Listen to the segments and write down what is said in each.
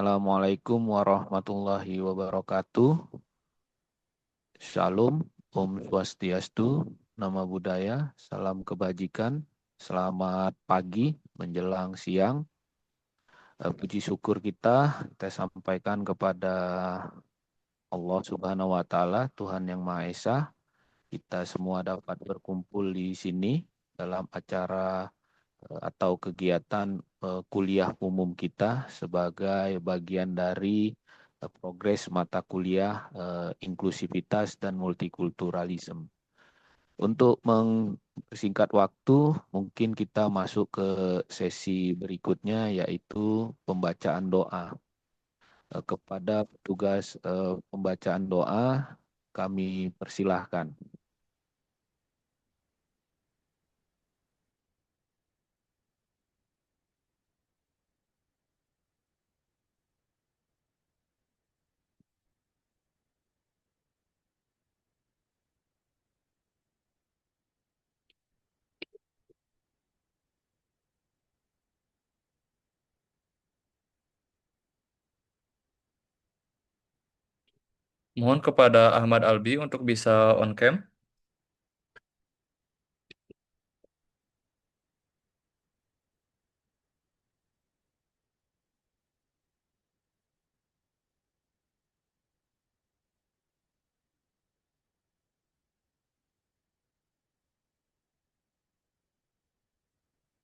Assalamualaikum warahmatullahi wabarakatuh. Shalom, Om Swastiastu, Nama Budaya, Salam Kebajikan. Selamat pagi menjelang siang. Puji syukur kita sampaikan kepada Allah Subhanahu wa Ta'ala, Tuhan Yang Maha Esa. Kita semua dapat berkumpul di sini dalam acara atau kegiatan kuliah umum kita sebagai bagian dari progres mata kuliah inklusivitas dan multikulturalisme. Untuk singkat waktu, mungkin kita masuk ke sesi berikutnya yaitu pembacaan doa. Kepada petugas pembacaan doa, kami persilahkan. Mohon kepada Ahmad Albi untuk bisa on cam.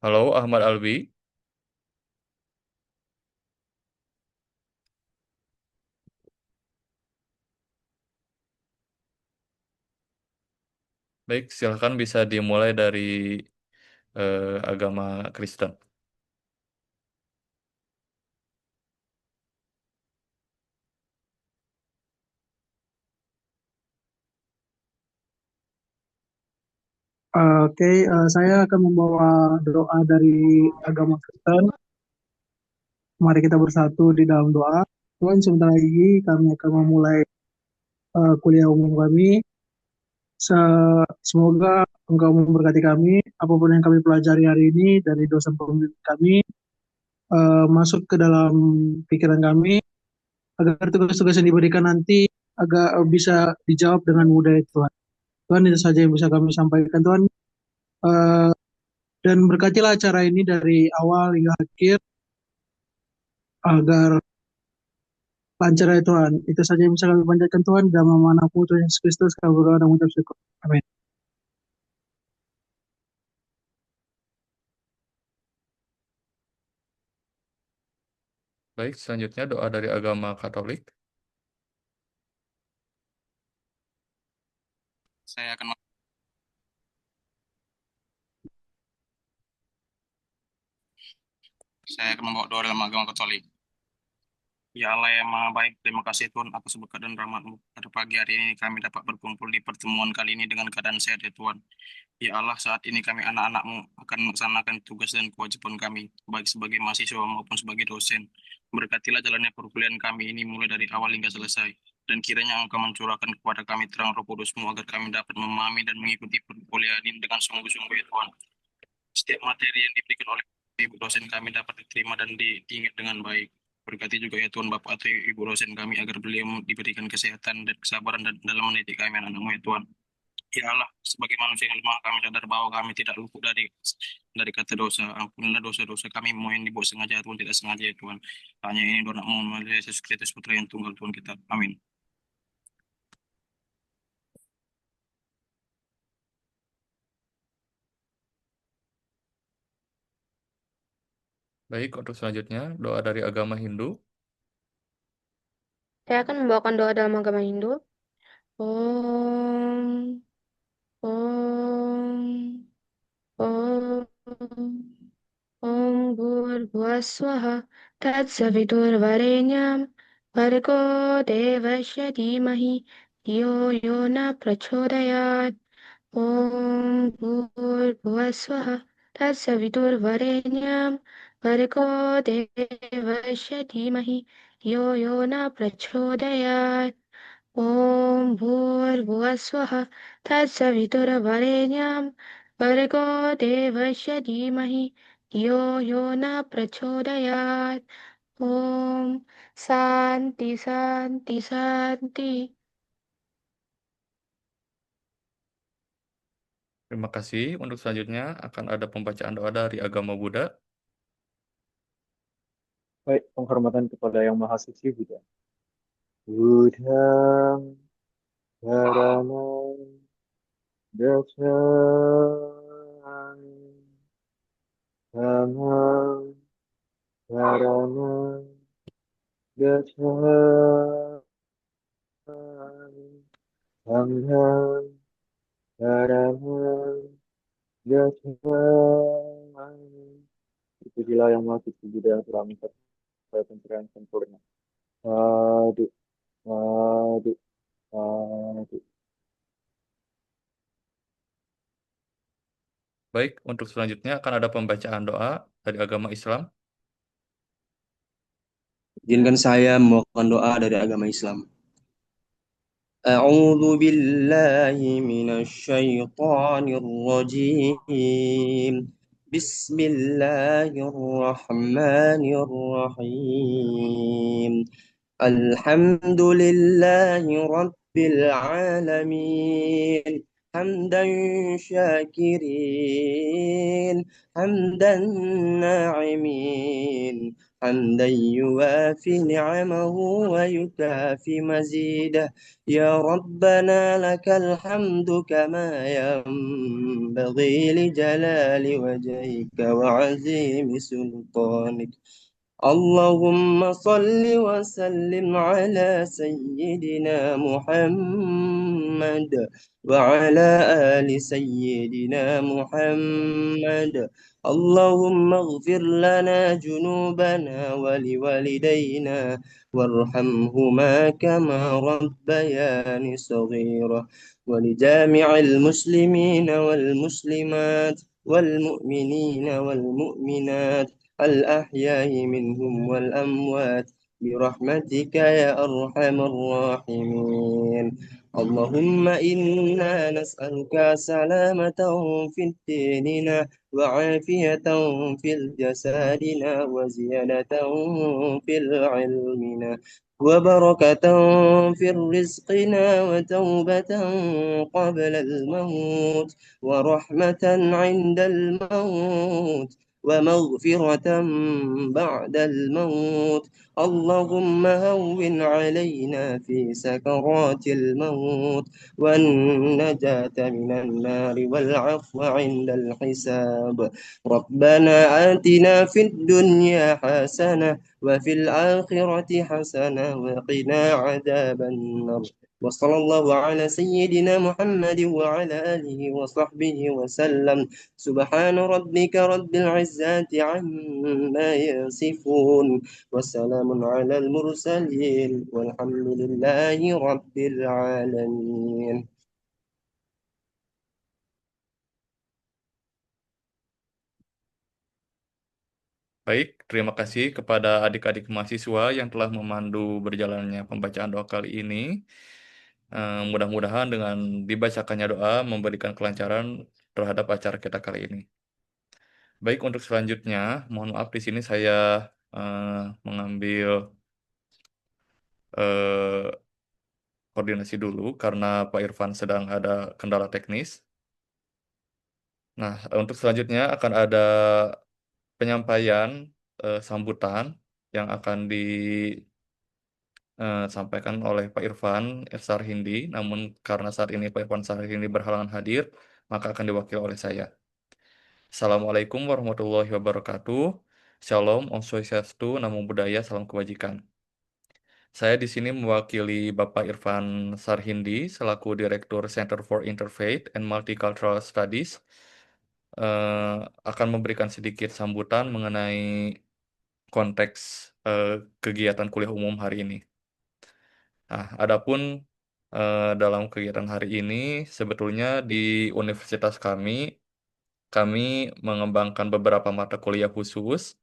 Halo Ahmad Albi. Baik, silakan bisa dimulai dari agama Kristen. Oke, saya akan membawa doa dari agama Kristen. Mari kita bersatu di dalam doa. Tuhan, sebentar lagi kami akan memulai kuliah umum kami. Semoga Engkau memberkati kami, apapun yang kami pelajari hari ini dari dosen pembimbing kami, masuk ke dalam pikiran kami, agar tugas-tugas yang diberikan nanti agak bisa dijawab dengan mudah ya Tuhan. Tuhan, itu saja yang bisa kami sampaikan Tuhan. Eh, dan berkatilah acara ini dari awal hingga akhir, agar lancar ya Tuhan. Itu saja yang bisa kami panjatkan Tuhan. Dalam nama anakmu Tuhan Yesus Kristus, kami berdoa dan mengucap syukur. Amin. Baik, selanjutnya doa dari agama Katolik. Saya akan membawa doa dalam agama Katolik. Ya Allah yang Maha Baik, terima kasih Tuhan atas berkat dan rahmat-Mu. Pada pagi hari ini kami dapat berkumpul di pertemuan kali ini dengan keadaan sehat ya Tuhan. Ya Allah, saat ini kami anak-anak-Mu akan melaksanakan tugas dan kewajiban kami, baik sebagai mahasiswa maupun sebagai dosen. Berkatilah jalannya perkuliahan kami ini mulai dari awal hingga selesai. Dan kiranya Engkau mencurahkan kepada kami terang Roh Kudus-Mu agar kami dapat memahami dan mengikuti perkuliahan ini dengan sungguh-sungguh ya Tuhan. Setiap materi yang diberikan oleh ibu dosen kami dapat diterima dan diingat dengan baik. Berkati juga ya Tuhan Bapak atau ibu dosen kami agar beliau diberikan kesehatan dan kesabaran dan dalam mendidik kami anak-anakmu ya Tuhan. Ya Allah, sebagai manusia yang lemah kami sadar bahwa kami tidak luput dari kata dosa. Ampunilah dosa-dosa kami mau yang dibuat sengaja ataupun tidak sengaja ya Tuhan. Hanya ini doa melalui Yesus Kristus Putra yang tunggal Tuhan kita. Amin. Baik, untuk selanjutnya doa dari agama Hindu. Saya akan membawakan doa dalam agama Hindu. Om, Om, Om, Om Bhurvaswaha Tatsaviturvarenyam Bhargo Devasya Dhimahi Dhiyo Yo Na Prachodayat. Om Bhurvaswaha Tatsaviturvarenyam Bhargo Devasya Dhimahi Dhiyo Yo Na Prachodayat. Om Bhurvaswaha Tatsaviturvarenyam Bhargo Devasya Dhimahi Yo Yo Na Prachodayat. Om Santi Santi Santi. Terima kasih. Untuk selanjutnya akan ada pembacaan doa dari agama Buddha. Baik, penghormatan kepada Yang Maha Suci Buddha. Buddhang Dharamang Gacchami Dhammang Dharamang Gacchami Sanghang Dharamang Gacchami. Pujilah Yang Maha Suci Buddha yang telah mencapai pencerahan sempurna. Sadu, sadu, sadu. Baik, untuk selanjutnya akan ada pembacaan doa dari agama Islam. Izinkan saya membawakan doa dari agama Islam. A'udzu billahi minasyaitonir rajim. Bismillahirrahmanirrahim. Alhamdulillahi rabbil alamin. Hamdan syakirin, hamdan na'imin. حمدا يوافي نعمه ويكافي مزيده يا ربنا لك الحمد كما ينبغي لجلال وجهك وعظيم سلطانك اللهم صل وسلم على سيدنا محمد وعلى آل سيدنا محمد اللهم اغفر لنا جنوبنا ولوالدينا وارحمهما كما ربياني صغيرا ولجامع المسلمين والمسلمات والمؤمنين والمؤمنات الأحياء منهم والأموات برحمتك يا أرحم الراحمين اللهم إنا نسألك سلامة في ديننا وعافية في جسدنا وزيادة في علمنا وبركة في رزقنا وتوبة قبل الموت ورحمة عند الموت ومغفرة بعد الموت اللهم هون علينا في سكرات الموت والنجاة من النار والعفو عند الحساب ربنا آتنا في الدنيا حسنة وفي الآخرة حسنة وقنا عذاب النار وصلى الله على سيدنا محمد وعلى آله وصحبه وسلم سبحان ربك رب العزة عما يصفون وسلام على المرسلين والحمد لله رب العالمين. Baik, terima kasih kepada adik-adik mahasiswa yang telah memandu berjalannya pembacaan doa kali ini. Mudah-mudahan dengan dibacakannya doa memberikan kelancaran terhadap acara kita kali ini. Baik, untuk selanjutnya, mohon maaf di sini saya mengambil eh, koordinasi dulu karena Pak Irfan sedang ada kendala teknis. Nah, untuk selanjutnya akan ada penyampaian sambutan yang akan disampaikan oleh Pak Irfan Sarhindi. Namun karena saat ini Pak Irfan Sarhindi berhalangan hadir, maka akan diwakili oleh saya. Assalamualaikum warahmatullahi wabarakatuh. Shalom, Om Swastiastu, Namo Buddhaya, salam kebajikan. Saya di sini mewakili Bapak Irfan Sarhindi selaku Direktur Center for Interfaith and Multicultural Studies akan memberikan sedikit sambutan mengenai konteks kegiatan kuliah umum hari ini. Nah, adapun dalam kegiatan hari ini sebetulnya di universitas kami mengembangkan beberapa mata kuliah khusus,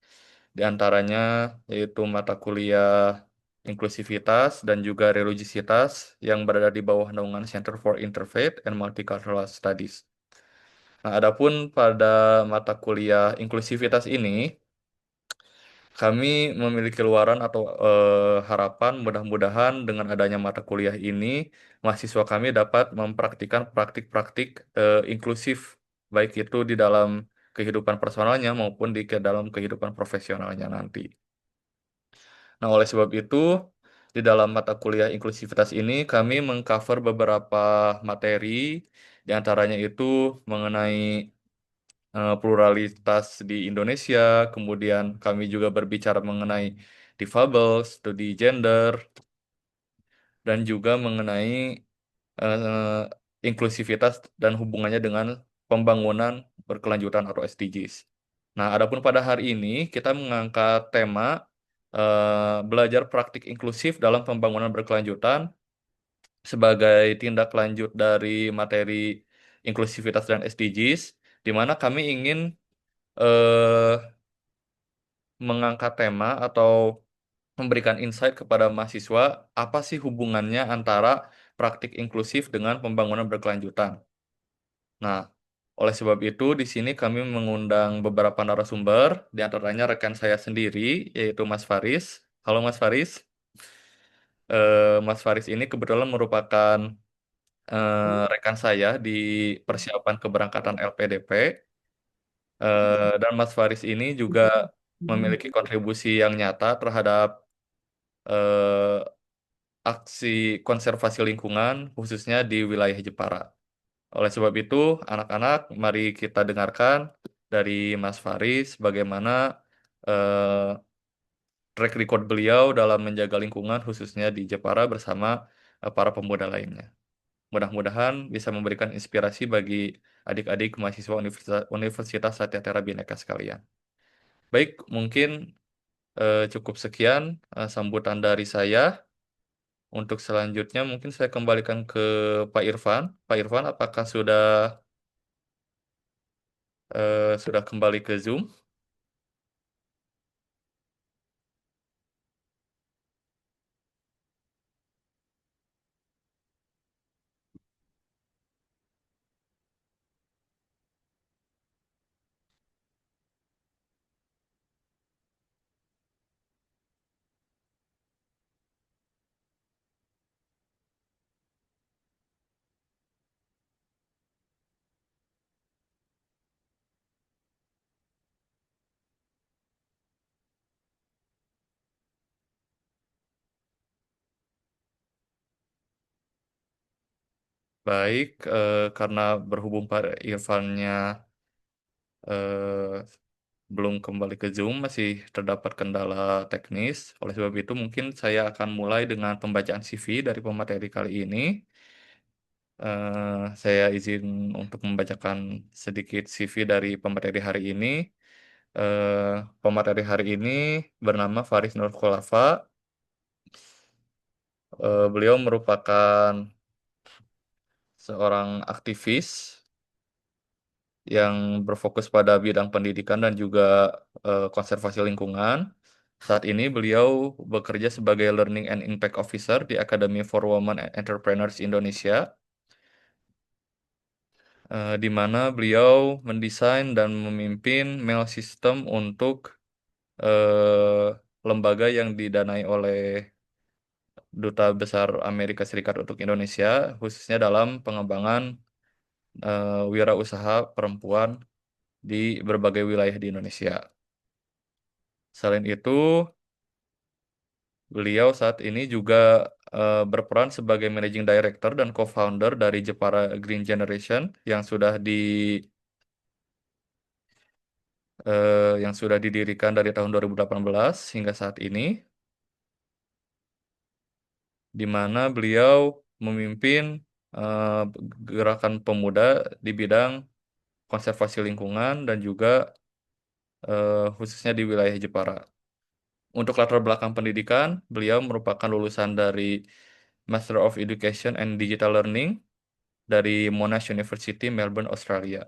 di antaranya yaitu mata kuliah inklusivitas dan juga religiositas yang berada di bawah naungan Center for Interfaith and Multicultural Studies. Nah, adapun pada mata kuliah inklusivitas ini, kami memiliki luaran atau harapan mudah-mudahan dengan adanya mata kuliah ini, mahasiswa kami dapat mempraktikkan praktik-praktik inklusif, baik itu di dalam kehidupan personalnya maupun di dalam kehidupan profesionalnya nanti. Nah, oleh sebab itu, di dalam mata kuliah inklusivitas ini, kami mengcover beberapa materi, di antaranya itu mengenai pluralitas di Indonesia, kemudian kami juga berbicara mengenai difabel, studi gender, dan juga mengenai inklusivitas dan hubungannya dengan pembangunan berkelanjutan atau SDGs. Nah, adapun pada hari ini kita mengangkat tema belajar praktik inklusif dalam pembangunan berkelanjutan sebagai tindak lanjut dari materi inklusivitas dan SDGs, di mana kami ingin eh, mengangkat tema atau memberikan insight kepada mahasiswa apa sih hubungannya antara praktik inklusif dengan pembangunan berkelanjutan. Nah, oleh sebab itu di sini kami mengundang beberapa narasumber, di antaranya rekan saya sendiri yaitu Mas Faris. Halo Mas Faris. Mas Faris ini kebetulan merupakan rekan saya di persiapan keberangkatan LPDP. Dan Mas Faris ini juga memiliki kontribusi yang nyata terhadap eh, aksi konservasi lingkungan, khususnya di wilayah Jepara. Oleh sebab itu, anak-anak, mari kita dengarkan dari Mas Faris bagaimana eh, track record beliau dalam menjaga lingkungan, khususnya di Jepara bersama para pemuda lainnya. Mudah-mudahan bisa memberikan inspirasi bagi adik-adik mahasiswa Universitas Satya Bhinneka sekalian. Baik, mungkin cukup sekian sambutan dari saya. Untuk selanjutnya mungkin saya kembalikan ke Pak Irfan. Pak Irfan, apakah sudah kembali ke Zoom? Baik, karena berhubung Pak Irfannya eh, belum kembali ke Zoom, masih terdapat kendala teknis. Oleh sebab itu, mungkin saya akan mulai dengan pembacaan CV dari pemateri kali ini. Saya izin untuk membacakan sedikit CV dari pemateri hari ini. Pemateri hari ini bernama Faris Nur Khulafa. Beliau merupakan seorang aktivis yang berfokus pada bidang pendidikan dan juga konservasi lingkungan. Saat ini beliau bekerja sebagai Learning and Impact Officer di Academy for Women Entrepreneurs Indonesia, di mana beliau mendesain dan memimpin mail system untuk lembaga yang didanai oleh Duta Besar Amerika Serikat untuk Indonesia, khususnya dalam pengembangan wirausaha perempuan di berbagai wilayah di Indonesia. Selain itu, beliau saat ini juga berperan sebagai Managing Director dan Co-founder dari Jepara Green Generation yang sudah didirikan dari tahun 2018 hingga saat ini, di mana beliau memimpin eh, gerakan pemuda di bidang konservasi lingkungan dan juga khususnya di wilayah Jepara. Untuk latar belakang pendidikan, beliau merupakan lulusan dari Master of Education and Digital Learning dari Monash University, Melbourne, Australia.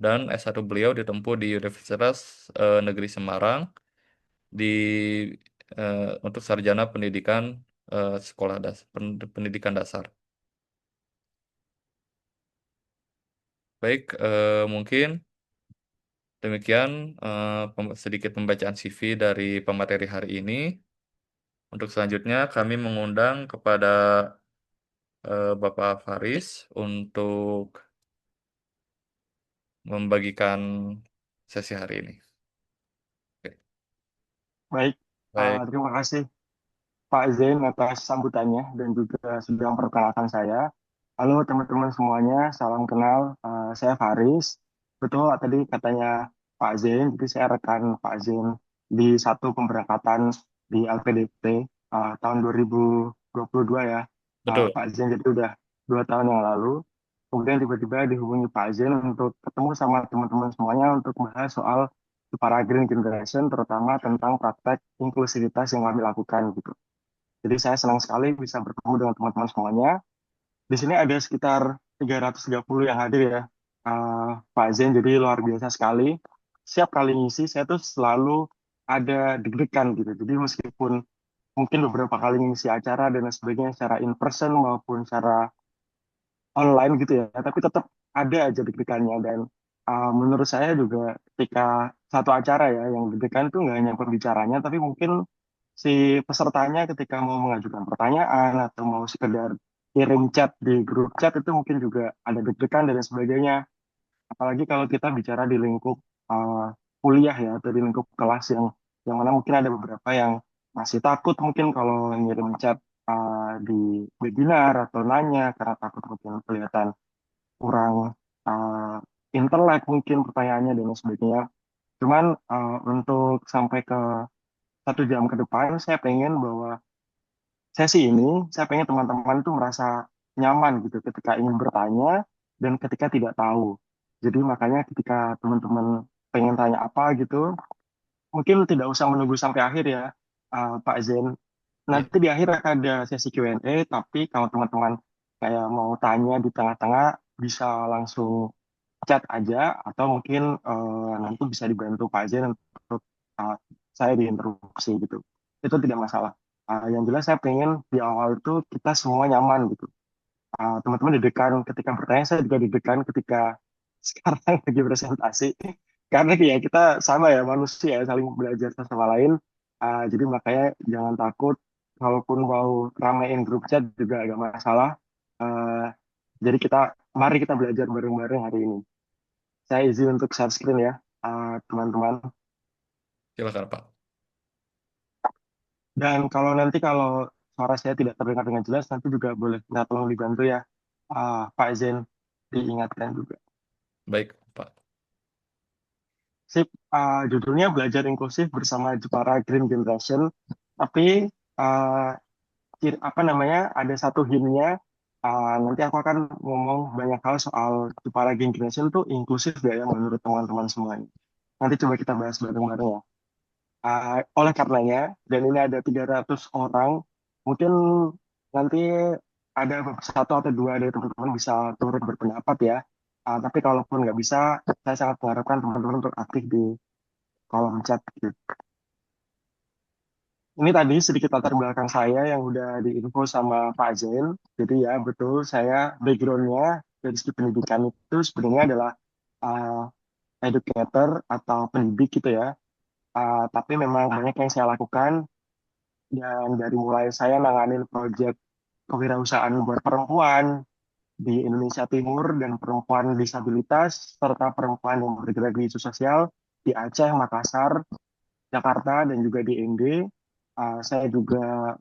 Dan S1 beliau ditempuh di Universitas Negeri Semarang di untuk sarjana pendidikan pendidikan dasar. Baik, mungkin Demikian sedikit pembacaan CV dari pemateri hari ini. Untuk selanjutnya kami mengundang kepada Bapak Faris untuk membagikan sesi hari ini. Oke. Baik, Baik, terima kasih Pak Zain atas sambutannya dan juga sudah memperkenalkan saya. Halo teman-teman semuanya, salam kenal. Saya Faris. Betul tadi katanya Pak Zain, jadi saya rekan Pak Zain di satu pemberangkatan di LPDP tahun 2022 ya. betul. Pak Zain jadi udah 2 tahun yang lalu. Kemudian tiba-tiba dihubungi Pak Zain untuk ketemu sama teman-teman semuanya untuk bahas soal para Green Generation, terutama tentang praktek inklusivitas yang kami lakukan gitu. Jadi saya senang sekali bisa bertemu dengan teman-teman semuanya. Di sini ada sekitar 330 yang hadir ya, Pak Zen. Jadi luar biasa sekali. Setiap kali ngisi, saya tuh selalu ada deg-degan gitu. Jadi meskipun mungkin beberapa kali ngisi acara dan lain sebagainya secara in person maupun secara online gitu ya, tapi tetap ada aja deg-degannya. Dan menurut saya juga ketika satu acara ya, yang deg-degan itu nggak hanya pembicaranya, tapi mungkin si pesertanya ketika mau mengajukan pertanyaan atau mau sekedar kirim chat di grup chat itu mungkin juga ada deg-degan dan lain sebagainya. Apalagi kalau kita bicara di lingkup uh, kuliah ya atau di lingkup kelas yang mana mungkin ada beberapa yang masih takut mungkin kalau ngirim chat di webinar atau nanya karena takut mungkin kelihatan kurang uh, intelek mungkin pertanyaannya dan lain sebagainya. Cuman untuk sampai ke 1 jam ke depan, saya pengen bahwa sesi ini, saya pengen teman-teman tuh merasa nyaman gitu ketika ingin bertanya dan ketika tidak tahu. Jadi makanya ketika teman-teman pengen tanya apa gitu, mungkin tidak usah menunggu sampai akhir ya, Pak Zen. Ya, Nanti di akhir akan ada sesi Q&A, tapi kalau teman-teman kayak mau tanya di tengah-tengah, bisa langsung chat aja, atau mungkin nanti bisa dibantu Pak Zen untuk uh, saya diinterupsi gitu. Itu tidak masalah. Yang jelas saya pengen di awal itu kita semua nyaman gitu. Teman-teman deg-degan ketika bertanya, saya juga deg-degan ketika sekarang lagi presentasi. Karena ya kita sama ya manusia ya, saling belajar satu sama lain. Jadi makanya jangan takut, kalaupun mau ramein grup chat juga agak masalah. Uh, jadi mari kita belajar bareng-bareng hari ini. Saya izin untuk share screen ya, teman-teman. silakan Pak. Dan kalau suara saya tidak terdengar dengan jelas, nanti juga boleh minta tolong dibantu ya, Pak Zen, diingatkan juga. Baik, Pak. Sip, judulnya belajar inklusif bersama Jepara Green Generation. Tapi uh, apa namanya, ada satu hintnya. Nanti aku akan ngomong banyak hal soal Jepara Green Generation itu inklusif gak ya menurut teman-teman semuanya. Nanti coba kita bahas bareng-bareng ya. Oleh karenanya, dan ini ada 300 orang, mungkin nanti ada satu atau dua dari teman-teman bisa turut berpendapat ya. Tapi kalaupun nggak bisa, saya sangat mengharapkan teman-teman untuk aktif di kolom chat gitu. Ini tadi sedikit latar belakang saya yang udah diinfo sama Pak Zain. Jadi ya betul, saya backgroundnya dari segi pendidikan itu sebenarnya adalah uh, educator atau pendidik gitu ya. Tapi memang banyak yang saya lakukan. Dan dari mulai saya nanganin proyek kewirausahaan buat perempuan di Indonesia Timur dan perempuan disabilitas, serta perempuan yang bergerak di isu sosial di Aceh, Makassar, Jakarta, dan juga di ND. Saya juga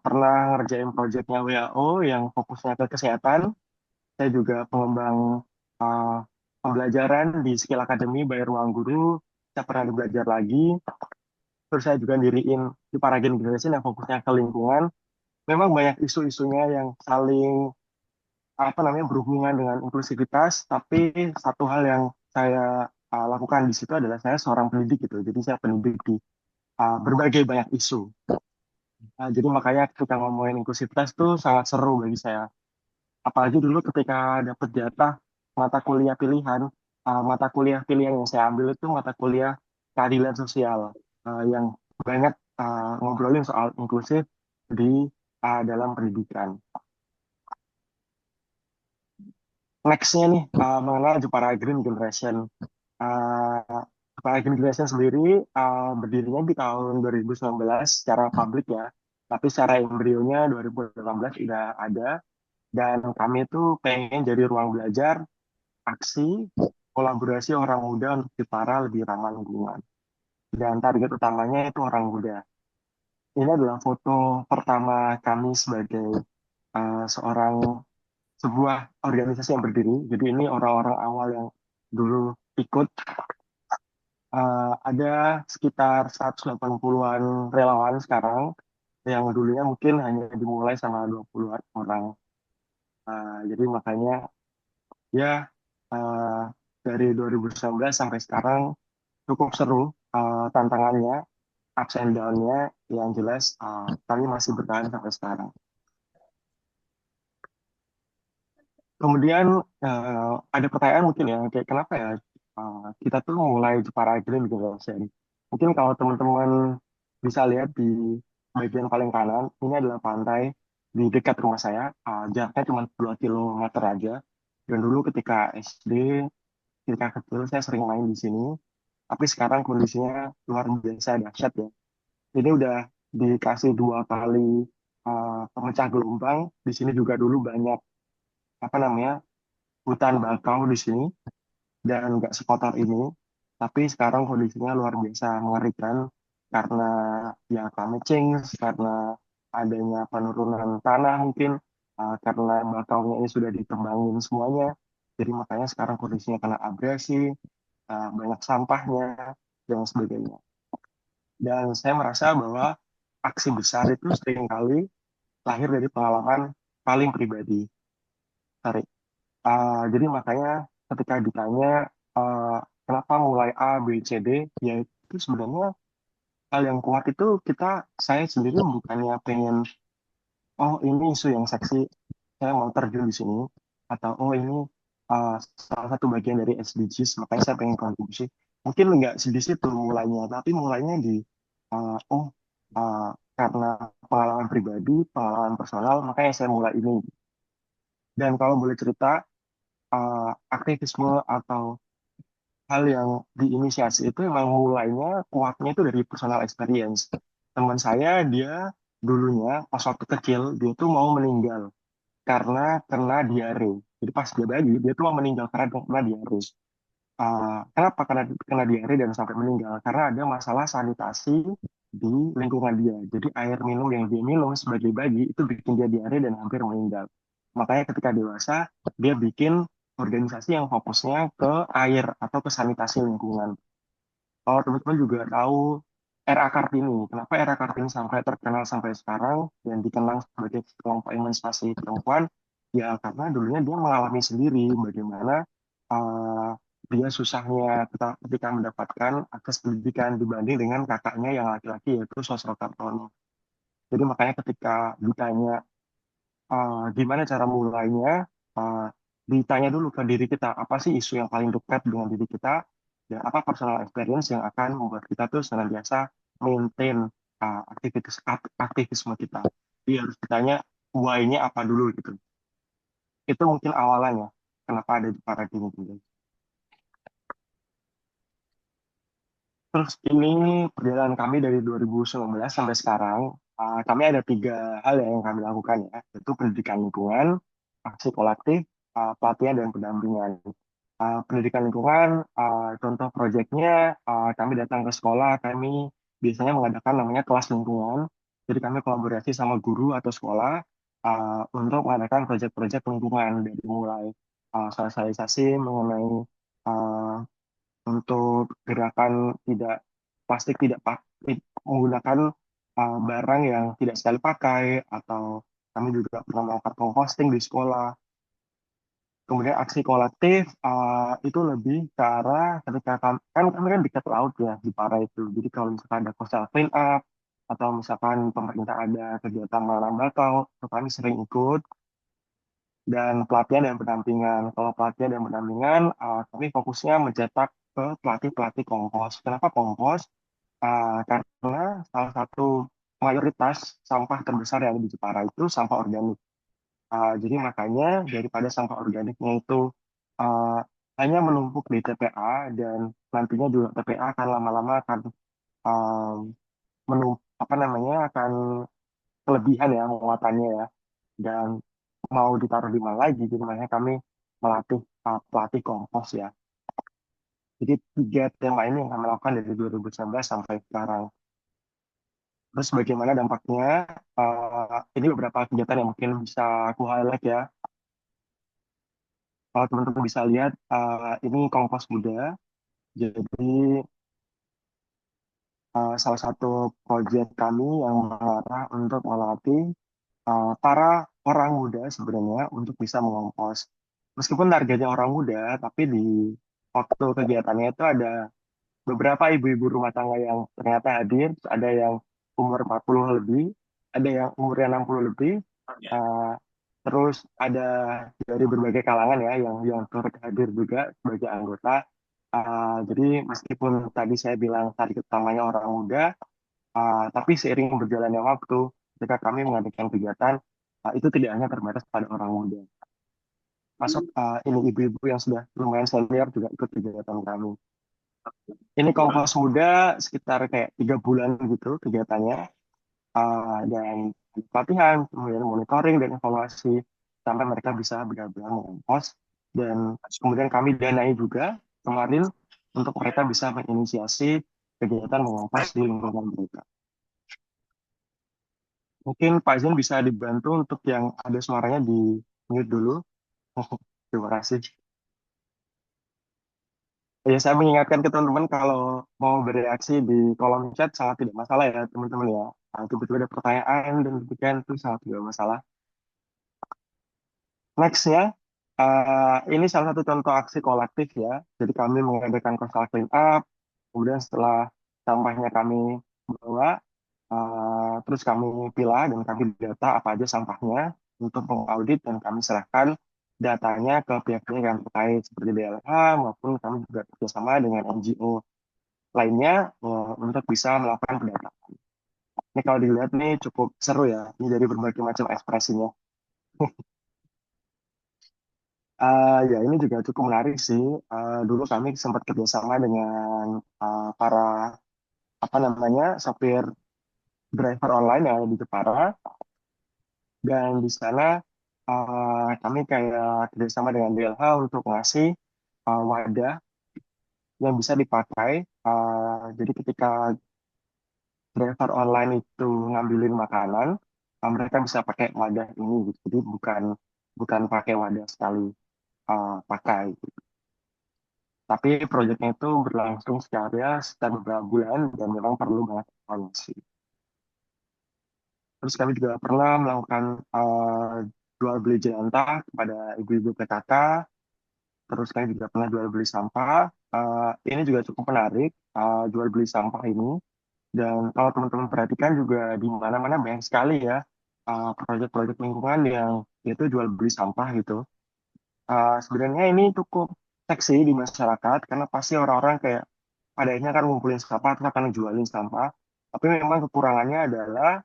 pernah ngerjain proyeknya WHO yang fokusnya ke kesehatan. Saya juga pengembang uh, pembelajaran di Skill Academy by Ruang Guru. Saya pernah belajar lagi. Terus saya juga diriin di Paragen Generation yang fokusnya ke lingkungan. Memang banyak isu-isunya yang saling apa namanya berhubungan dengan inklusivitas, tapi satu hal yang saya lakukan di situ adalah saya seorang pendidik gitu. Jadi saya pendidik di berbagai banyak isu. Jadi makanya ketika ngomongin inklusivitas itu sangat seru bagi saya. Apalagi dulu ketika dapat jatah mata kuliah pilihan, mata kuliah pilihan yang saya ambil itu mata kuliah keadilan sosial, yang banyak ngobrolin soal inklusif di dalam pendidikan. Next-nya nih mengenal Jepara Green Generation. Jepara Green Generation sendiri berdirinya di tahun 2019 secara publik ya, tapi secara embrionya 2018 sudah ada. Dan kami itu pengen jadi ruang belajar, aksi, kolaborasi orang muda untuk Jepara lebih ramah lingkungan. Dan target utamanya itu orang muda. Ini adalah foto pertama kami sebagai seorang sebuah organisasi yang berdiri. Jadi ini orang-orang awal yang dulu ikut. Ada sekitar 180-an relawan sekarang, yang dulunya mungkin hanya dimulai sama 20-an orang. Jadi makanya ya uh, dari 2019 sampai sekarang cukup seru tantangannya, ups and down-nya, yang jelas kami masih bertahan sampai sekarang. Kemudian ada pertanyaan mungkin ya, kayak kenapa ya kita tuh mulai Jepara Green Generation. Mungkin kalau teman-teman bisa lihat di bagian paling kanan, ini adalah pantai di dekat rumah saya, jaraknya cuma 2 kilometer aja. Dan dulu ketika SD, ketika kecil saya sering main di sini, tapi sekarang kondisinya luar biasa dahsyat ya. Ini udah dikasih 2 kali pemecah gelombang. Di sini juga dulu banyak apa namanya hutan bakau di sini dan nggak sekotor ini. Tapi sekarang kondisinya luar biasa mengerikan karena ya climate change, karena adanya penurunan tanah mungkin, karena bakaunya ini sudah ditembangin semuanya. Jadi makanya sekarang kondisinya kena abrasi, banyak sampahnya, dan sebagainya. Dan saya merasa bahwa aksi besar itu seringkali lahir dari pengalaman paling pribadi. Sorry. Jadi makanya ketika ditanya uh, kenapa mulai A, B, C, D, ya itu sebenarnya hal yang kuat itu saya sendiri bukannya pengen, oh ini isu yang seksi, saya mau terjun di sini, atau oh ini salah satu bagian dari SDGs, makanya saya pengen kontribusi. Mungkin nggak di situ mulainya, tapi mulainya di oh karena pengalaman pribadi, pengalaman personal, makanya saya mulai ini. Dan kalau boleh cerita, aktivisme atau hal yang diinisiasi itu memang mulainya kuatnya itu dari personal experience. Teman saya dia dulunya pas waktu kecil dia tuh mau meninggal karena kena diare. Jadi pas dia bayi dia tuh mau meninggal karena kena diare. Kenapa kena diare dan sampai meninggal? Karena ada masalah sanitasi di lingkungan dia. Jadi air minum yang dia minum sebagai bayi itu bikin dia diare dan hampir meninggal. Makanya ketika dewasa dia bikin organisasi yang fokusnya ke air atau ke sanitasi lingkungan. Kalau teman-teman juga tahu RA Kartini, kenapa RA Kartini sampai terkenal sampai sekarang dan dikenal sebagai kelompok emansipasi perempuan? Ya karena dulunya dia mengalami sendiri bagaimana uh, dia susahnya ketika mendapatkan akses pendidikan dibanding dengan kakaknya yang laki-laki yaitu Sosro Kartono. Jadi makanya ketika ditanya gimana cara mulainya, uh, ditanya dulu ke diri kita, apa sih isu yang paling dekat dengan diri kita, dan apa personal experience yang akan membuat kita tuh senantiasa maintain aktivisme kita. Jadi harus ditanya why-nya apa dulu gitu. Itu mungkin awalannya, kenapa ada di paradigma gitu. Terus ini perjalanan kami dari 2019 sampai sekarang. Kami ada 3 hal yang kami lakukan ya, yaitu pendidikan lingkungan, aksi kolektif, pelatihan dan pendampingan. Pendidikan lingkungan, contoh proyeknya, kami datang ke sekolah, kami biasanya mengadakan namanya kelas lingkungan. Jadi kami kolaborasi sama guru atau sekolah untuk mengadakan proyek-proyek lingkungan dari mulai sosialisasi mengenai uh, untuk gerakan tidak plastik tidak menggunakan barang yang tidak sekali pakai, atau kami juga pernah melakukan composting di sekolah. Kemudian aksi kolektif itu lebih ke arah ketika kami kan dekat laut ya di Para itu. Jadi kalau misalkan ada coastal clean up atau misalkan pemerintah ada kegiatan menanam bakau, itu kami sering ikut. Dan pelatihan dan pendampingan. Kalau pelatihan dan pendampingan, kami fokusnya mencetak ke pelatih-pelatih kompos. Kenapa kompos? Karena salah satu mayoritas sampah terbesar yang ada di Jepara itu sampah organik. Jadi makanya daripada sampah organiknya itu uh, hanya menumpuk di TPA dan nantinya juga TPA akan lama-lama akan um, menu apa namanya akan kelebihan ya muatannya ya, dan mau ditaruh di mana lagi, jadi makanya kami melatih pelatih kompos ya. Jadi 3 tema ini yang kami lakukan dari 2019 sampai sekarang. Terus bagaimana dampaknya? Ini beberapa kegiatan yang mungkin bisa aku highlight ya. Kalau teman-teman bisa lihat, ini kompos muda. Jadi salah satu proyek kami yang mengarah untuk melatih para orang muda sebenarnya untuk bisa mengompos. Meskipun targetnya orang muda, tapi di waktu kegiatannya itu ada beberapa ibu-ibu rumah tangga yang ternyata hadir, ada yang umur 40 lebih, ada yang umurnya 60 lebih, uh, terus ada dari berbagai kalangan ya yang turut hadir juga sebagai anggota. Jadi meskipun tadi saya bilang target utamanya orang muda, tapi seiring berjalannya waktu, ketika kami mengadakan kegiatan, itu tidak hanya terbatas pada orang muda. Masuk ini ibu-ibu yang sudah lumayan senior juga ikut kegiatan kami. Ini kompos muda sekitar kayak 3 bulan gitu kegiatannya, dan pelatihan, kemudian monitoring dan evaluasi sampai mereka bisa benar-benar mengompos. Dan kemudian kami danai juga kemarin untuk mereka bisa menginisiasi kegiatan mengompos di lingkungan mereka. Mungkin Pak Zen bisa dibantu untuk yang ada suaranya di mute dulu. Terima kasih. Ya, saya mengingatkan ke teman-teman kalau mau bereaksi di kolom chat sangat tidak masalah ya teman-teman ya. Tiba-tiba ada pertanyaan dan demikian itu sangat tidak masalah. Nextnya, ini salah satu contoh aksi kolektif ya. Jadi kami mengadakan coastal clean up, kemudian setelah sampahnya kami bawa, terus kami pilah dan kami data apa aja sampahnya untuk mengaudit dan kami serahkan datanya ke pihak-pihak yang terkait seperti DLH maupun kami juga kerjasama dengan NGO lainnya untuk bisa melakukan pendataan. Ini kalau dilihat nih cukup seru ya, ini dari berbagai macam ekspresinya. Ya ini juga cukup menarik sih. Dulu kami sempat kerjasama dengan para apa namanya sopir driver online yang ada di Jepara, dan di sana kami kayak kerjasama dengan DLH untuk ngasih wadah yang bisa dipakai. Jadi ketika driver online itu ngambilin makanan, mereka bisa pakai wadah ini gitu. Jadi bukan bukan pakai wadah sekali pakai. Tapi proyeknya itu berlangsung sekitar beberapa bulan dan memang perlu banget evaluasi. Terus kami juga pernah melakukan jual beli jelantah kepada ibu-ibu PKK. Terus kami juga pernah jual beli sampah. Ini juga cukup menarik, jual beli sampah ini. Dan kalau teman-teman perhatikan juga di mana-mana banyak sekali ya proyek-proyek lingkungan yang itu jual beli sampah gitu. Sebenarnya ini cukup seksi di masyarakat karena pasti orang-orang kayak pada akhirnya kan ngumpulin sampah atau akan jualin sampah. Tapi memang kekurangannya adalah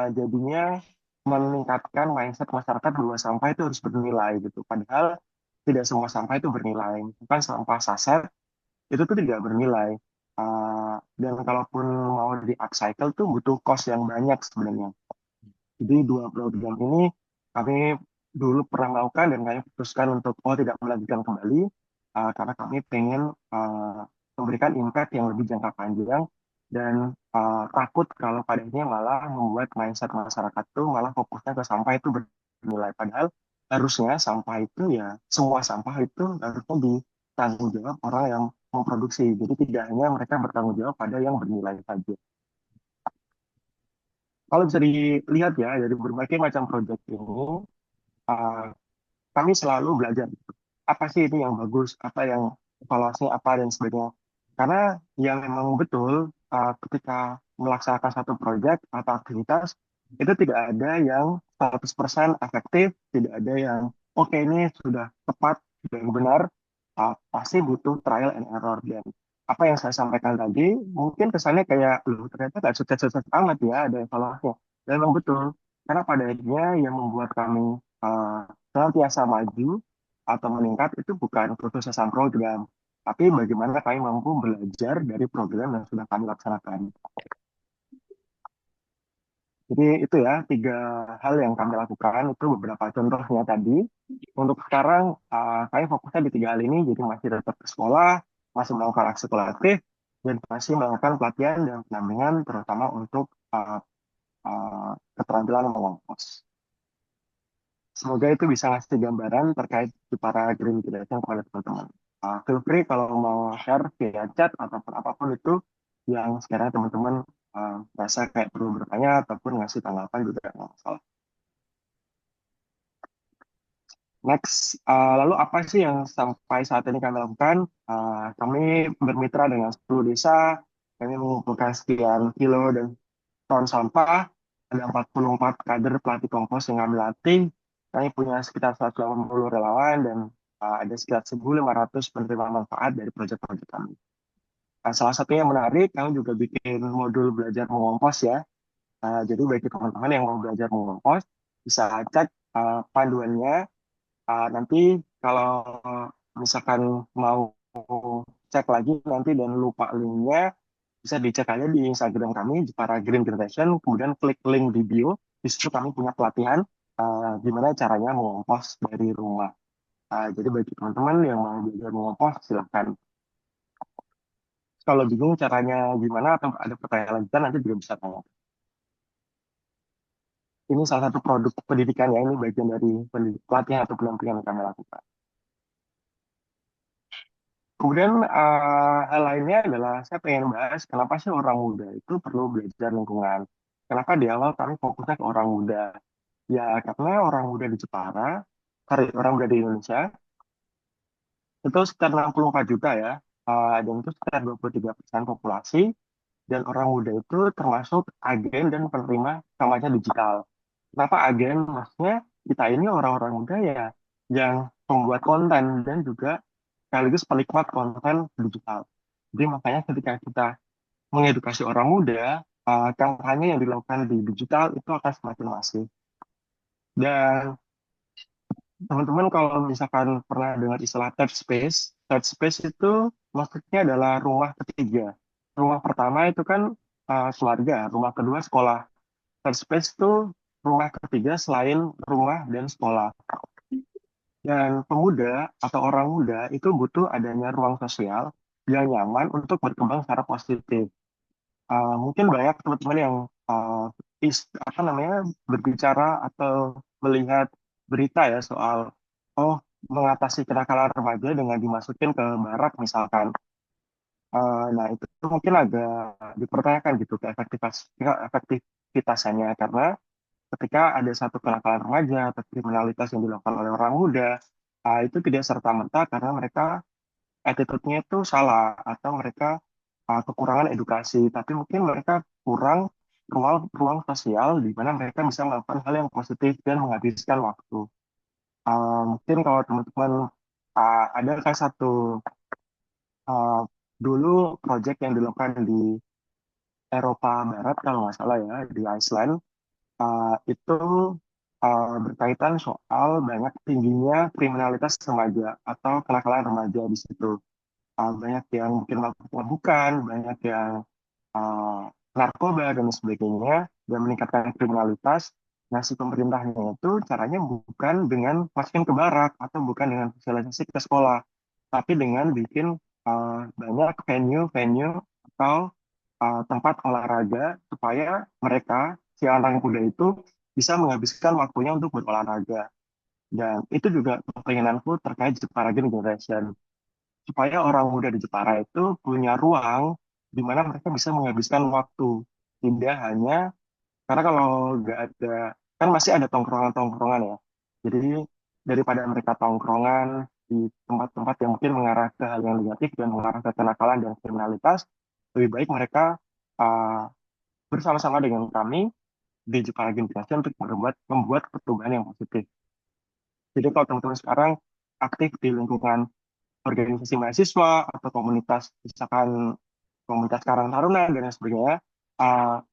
jadinya meningkatkan mindset masyarakat bahwa sampah itu harus bernilai gitu. Padahal tidak semua sampah itu bernilai. Bukan sampah saset itu tuh tidak bernilai. Dan kalaupun mau di upcycle tuh butuh cost yang banyak sebenarnya. Jadi 2 program ini kami dulu pernah melakukan dan kami putuskan untuk tidak melanjutkan kembali karena kami pengen memberikan impact yang lebih jangka panjang dan takut kalau pada akhirnya malah membuat mindset masyarakat tuh malah fokusnya ke sampah itu bernilai. Padahal harusnya sampah itu ya semua sampah itu harusnya ditanggung jawab orang yang memproduksi. Jadi tidak hanya mereka bertanggung jawab pada yang bernilai saja. Kalau bisa dilihat ya dari berbagai macam proyek ini, uh, kami selalu belajar gitu. Apa sih ini yang bagus, apa yang evaluasinya apa dan sebagainya. Karena yang memang betul ketika melaksanakan satu proyek atau aktivitas itu tidak ada yang 100% efektif, tidak ada yang oke ini sudah tepat dan benar, pasti butuh trial and error. Dan apa yang saya sampaikan tadi mungkin kesannya kayak loh ternyata nggak sukses-sukses amat ya ada evaluasinya. Dan memang betul karena pada akhirnya yang membuat kami senantiasa maju atau meningkat itu bukan kesuksesan program, tapi bagaimana kami mampu belajar dari program yang sudah kami laksanakan. Jadi itu ya 3 hal yang kami lakukan, itu beberapa contohnya tadi. Untuk sekarang kami fokusnya di 3 hal ini, jadi masih tetap ke sekolah, masih melakukan ekskultif, dan masih melakukan pelatihan dan pendampingan terutama untuk keterampilan mengompos. Semoga itu bisa ngasih gambaran terkait di para green generation kepada teman-teman. Feel free kalau mau share via chat ataupun apapun itu yang sekarang teman-teman rasa kayak perlu bertanya ataupun ngasih tanggapan juga nggak masalah. Next, lalu apa sih yang sampai saat ini kami lakukan? Kami bermitra dengan 10 desa, kami mengumpulkan sekian kilo dan ton sampah, ada 44 kader pelatih kompos yang kami latih, kami punya sekitar 180 relawan, dan ada sekitar 1.500 penerima manfaat dari proyek-proyek kami. Salah satunya yang menarik, kami juga bikin modul belajar mengompos ya. Jadi bagi teman-teman yang mau belajar mengompos, bisa cek panduannya. Nanti kalau misalkan mau cek lagi nanti dan lupa linknya, bisa dicek aja di Instagram kami, Jepara Green Generation, kemudian klik link di bio, di situ kami punya pelatihan gimana caranya mengompos dari rumah. Jadi bagi teman-teman yang mau belajar mengompos, silahkan. Kalau bingung caranya gimana atau ada pertanyaan lanjutan, nanti juga bisa tanya. Ini salah satu produk pendidikan ya, ini bagian dari pelatihan atau pendampingan yang kami lakukan. Kemudian hal lainnya adalah saya pengen bahas kenapa sih orang muda itu perlu belajar lingkungan. Kenapa di awal kami fokusnya ke orang muda? Ya karena orang muda di Jepara, orang muda di Indonesia itu sekitar 64 juta ya, dan itu sekitar 23% populasi, dan orang muda itu termasuk agen dan penerima kampanye digital. Kenapa agen? Maksudnya kita ini orang-orang muda ya yang membuat konten dan juga sekaligus penikmat konten digital. Jadi makanya ketika kita mengedukasi orang muda, kampanye yang dilakukan di digital itu akan semakin masif. Dan teman-teman kalau misalkan pernah dengar istilah third space itu maksudnya adalah rumah ketiga. Rumah pertama itu kan keluarga, rumah kedua sekolah. Third space itu rumah ketiga selain rumah dan sekolah. Dan pemuda atau orang muda itu butuh adanya ruang sosial yang nyaman untuk berkembang secara positif. Mungkin banyak teman-teman yang apa namanya berbicara atau melihat berita ya soal mengatasi kenakalan remaja dengan dimasukin ke barak misalkan. Nah itu mungkin agak dipertanyakan gitu efektivitasannya karena ketika ada satu kenakalan remaja atau kriminalitas yang dilakukan oleh orang muda, itu tidak serta-merta karena mereka attitude-nya itu salah atau mereka kekurangan edukasi, tapi mungkin mereka kurang ruang sosial di mana mereka bisa melakukan hal yang positif dan menghabiskan waktu. Mungkin kalau teman-teman ada kan satu uh, dulu proyek yang dilakukan di Eropa Barat kalau nggak salah ya di Iceland, itu berkaitan soal banyak tingginya kriminalitas remaja atau kenakalan remaja di situ. Banyak yang mungkin mabuk-mabukan, banyak yang uh, narkoba dan sebagainya, dan meningkatkan kriminalitas. Nah, si pemerintahnya itu caranya bukan dengan masukin ke barak atau bukan dengan sosialisasi ke sekolah, tapi dengan bikin banyak venue-venue atau tempat olahraga supaya mereka, si anak muda itu, bisa menghabiskan waktunya untuk berolahraga. Dan itu juga keinginanku terkait Jepara Generation supaya orang muda di Jepara itu punya ruang di mana mereka bisa menghabiskan waktu. Tidak hanya, karena kalau nggak ada, kan masih ada tongkrongan-tongkrongan ya. Jadi daripada mereka tongkrongan di tempat-tempat yang mungkin mengarah ke hal yang negatif dan mengarah ke kenakalan dan kriminalitas, lebih baik mereka uh, bersama-sama dengan kami di Jepara Generasi untuk membuat perubahan yang positif. Jadi kalau teman-teman sekarang aktif di lingkungan organisasi mahasiswa atau komunitas misalkan komunitas Karang Taruna dan lain sebagainya,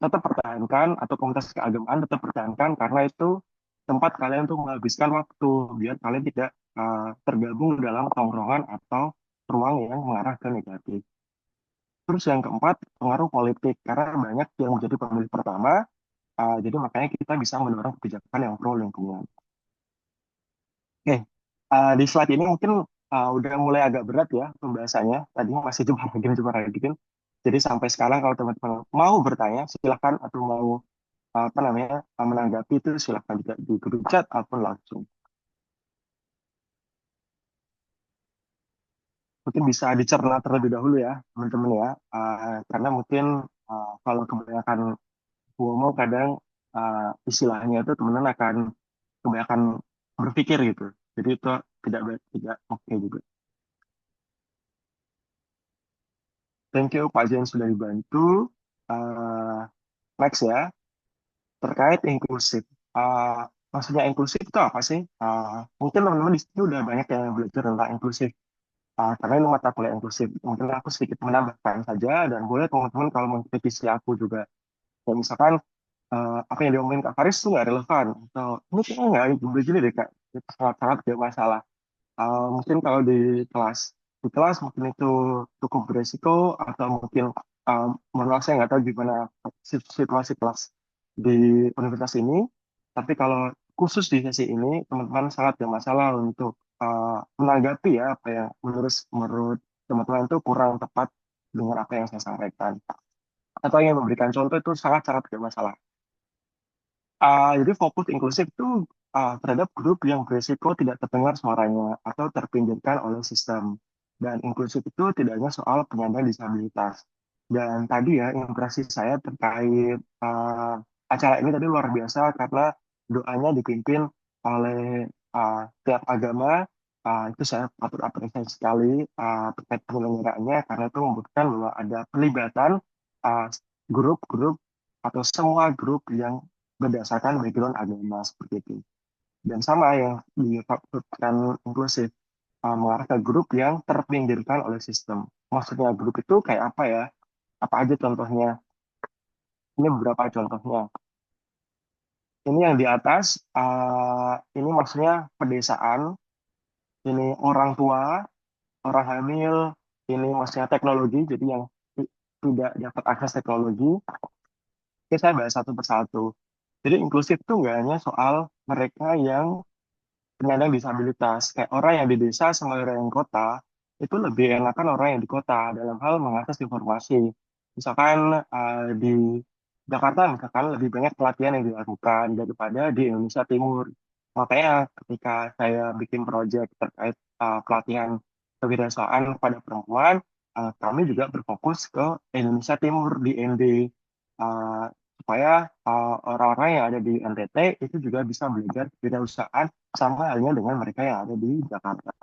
tetap pertahankan atau komunitas keagamaan tetap pertahankan karena itu tempat kalian untuk menghabiskan waktu biar kalian tidak tergabung dalam tongkrongan atau ruang yang mengarah ke negatif. Terus yang keempat, pengaruh politik, karena banyak yang menjadi pemilih pertama, jadi makanya kita bisa mendorong kebijakan yang pro lingkungan. Oke, di slide ini mungkin udah mulai agak berat ya pembahasannya. Tadinya masih cuma gini. Jadi sampai sekarang kalau teman-teman mau bertanya, silakan atau mau apa namanya menanggapi itu silakan juga di grup chat ataupun langsung. Mungkin bisa dicerna terlebih dahulu ya teman-teman ya. Karena mungkin kalau kebanyakan ngomong kadang istilahnya itu teman-teman akan kebanyakan berpikir gitu. Jadi itu tidak oke juga. Thank you Pak Jen sudah dibantu. Uh, Next ya, terkait inklusif. Maksudnya inklusif itu apa sih? Mungkin teman-teman di sini udah banyak yang belajar tentang inklusif. Karena ini mata kuliah inklusif. Mungkin aku sedikit menambahkan saja dan boleh teman-teman kalau mengkritisi aku juga. Kayak misalkan apa yang diomongin Kak Faris itu nggak relevan. Atau ini kayaknya nggak begini deh Kak. Itu sangat-sangat tidak masalah. Mungkin kalau di kelas mungkin itu cukup beresiko atau mungkin mohon maaf saya nggak tahu gimana situasi kelas di universitas ini. Tapi kalau khusus di sesi ini teman-teman sangat bermasalah untuk menanggapi ya apa yang menurut teman-teman itu kurang tepat dengan apa yang saya sampaikan atau yang memberikan contoh itu sangat-sangat bermasalah. Jadi fokus inklusif itu terhadap grup yang berisiko tidak terdengar suaranya atau terpinggirkan oleh sistem. Dan inklusif itu tidak hanya soal penyandang disabilitas. Dan tadi ya impresi saya terkait acara ini tadi luar biasa karena doanya dipimpin oleh tiap agama. Itu saya patut apresiasi sekali terkait penyelenggaraannya karena itu membuktikan bahwa ada pelibatan uh, grup-grup atau semua grup yang berdasarkan background agama seperti itu. Dan sama yang dimaksudkan inklusif, mengarah ke grup yang terpinggirkan oleh sistem. Maksudnya grup itu kayak apa ya? Apa aja contohnya? Ini beberapa contohnya. Ini yang di atas, ini maksudnya pedesaan, ini orang tua, orang hamil, ini maksudnya teknologi, jadi yang tidak dapat akses teknologi. Oke, saya bahas satu persatu. Jadi inklusif itu nggak hanya soal mereka yang penyandang disabilitas. Kayak orang yang di desa sama orang yang di kota, itu lebih enakan orang yang di kota dalam hal mengakses informasi. Misalkan di Jakarta, misalkan lebih banyak pelatihan yang dilakukan daripada di Indonesia Timur. Makanya ketika saya bikin proyek terkait pelatihan kewirausahaan pada perempuan, kami juga berfokus ke Indonesia Timur di ND. Uh, supaya orang-orang yang ada di NTT itu juga bisa belajar kewirausahaan sama halnya dengan mereka yang ada di Jakarta.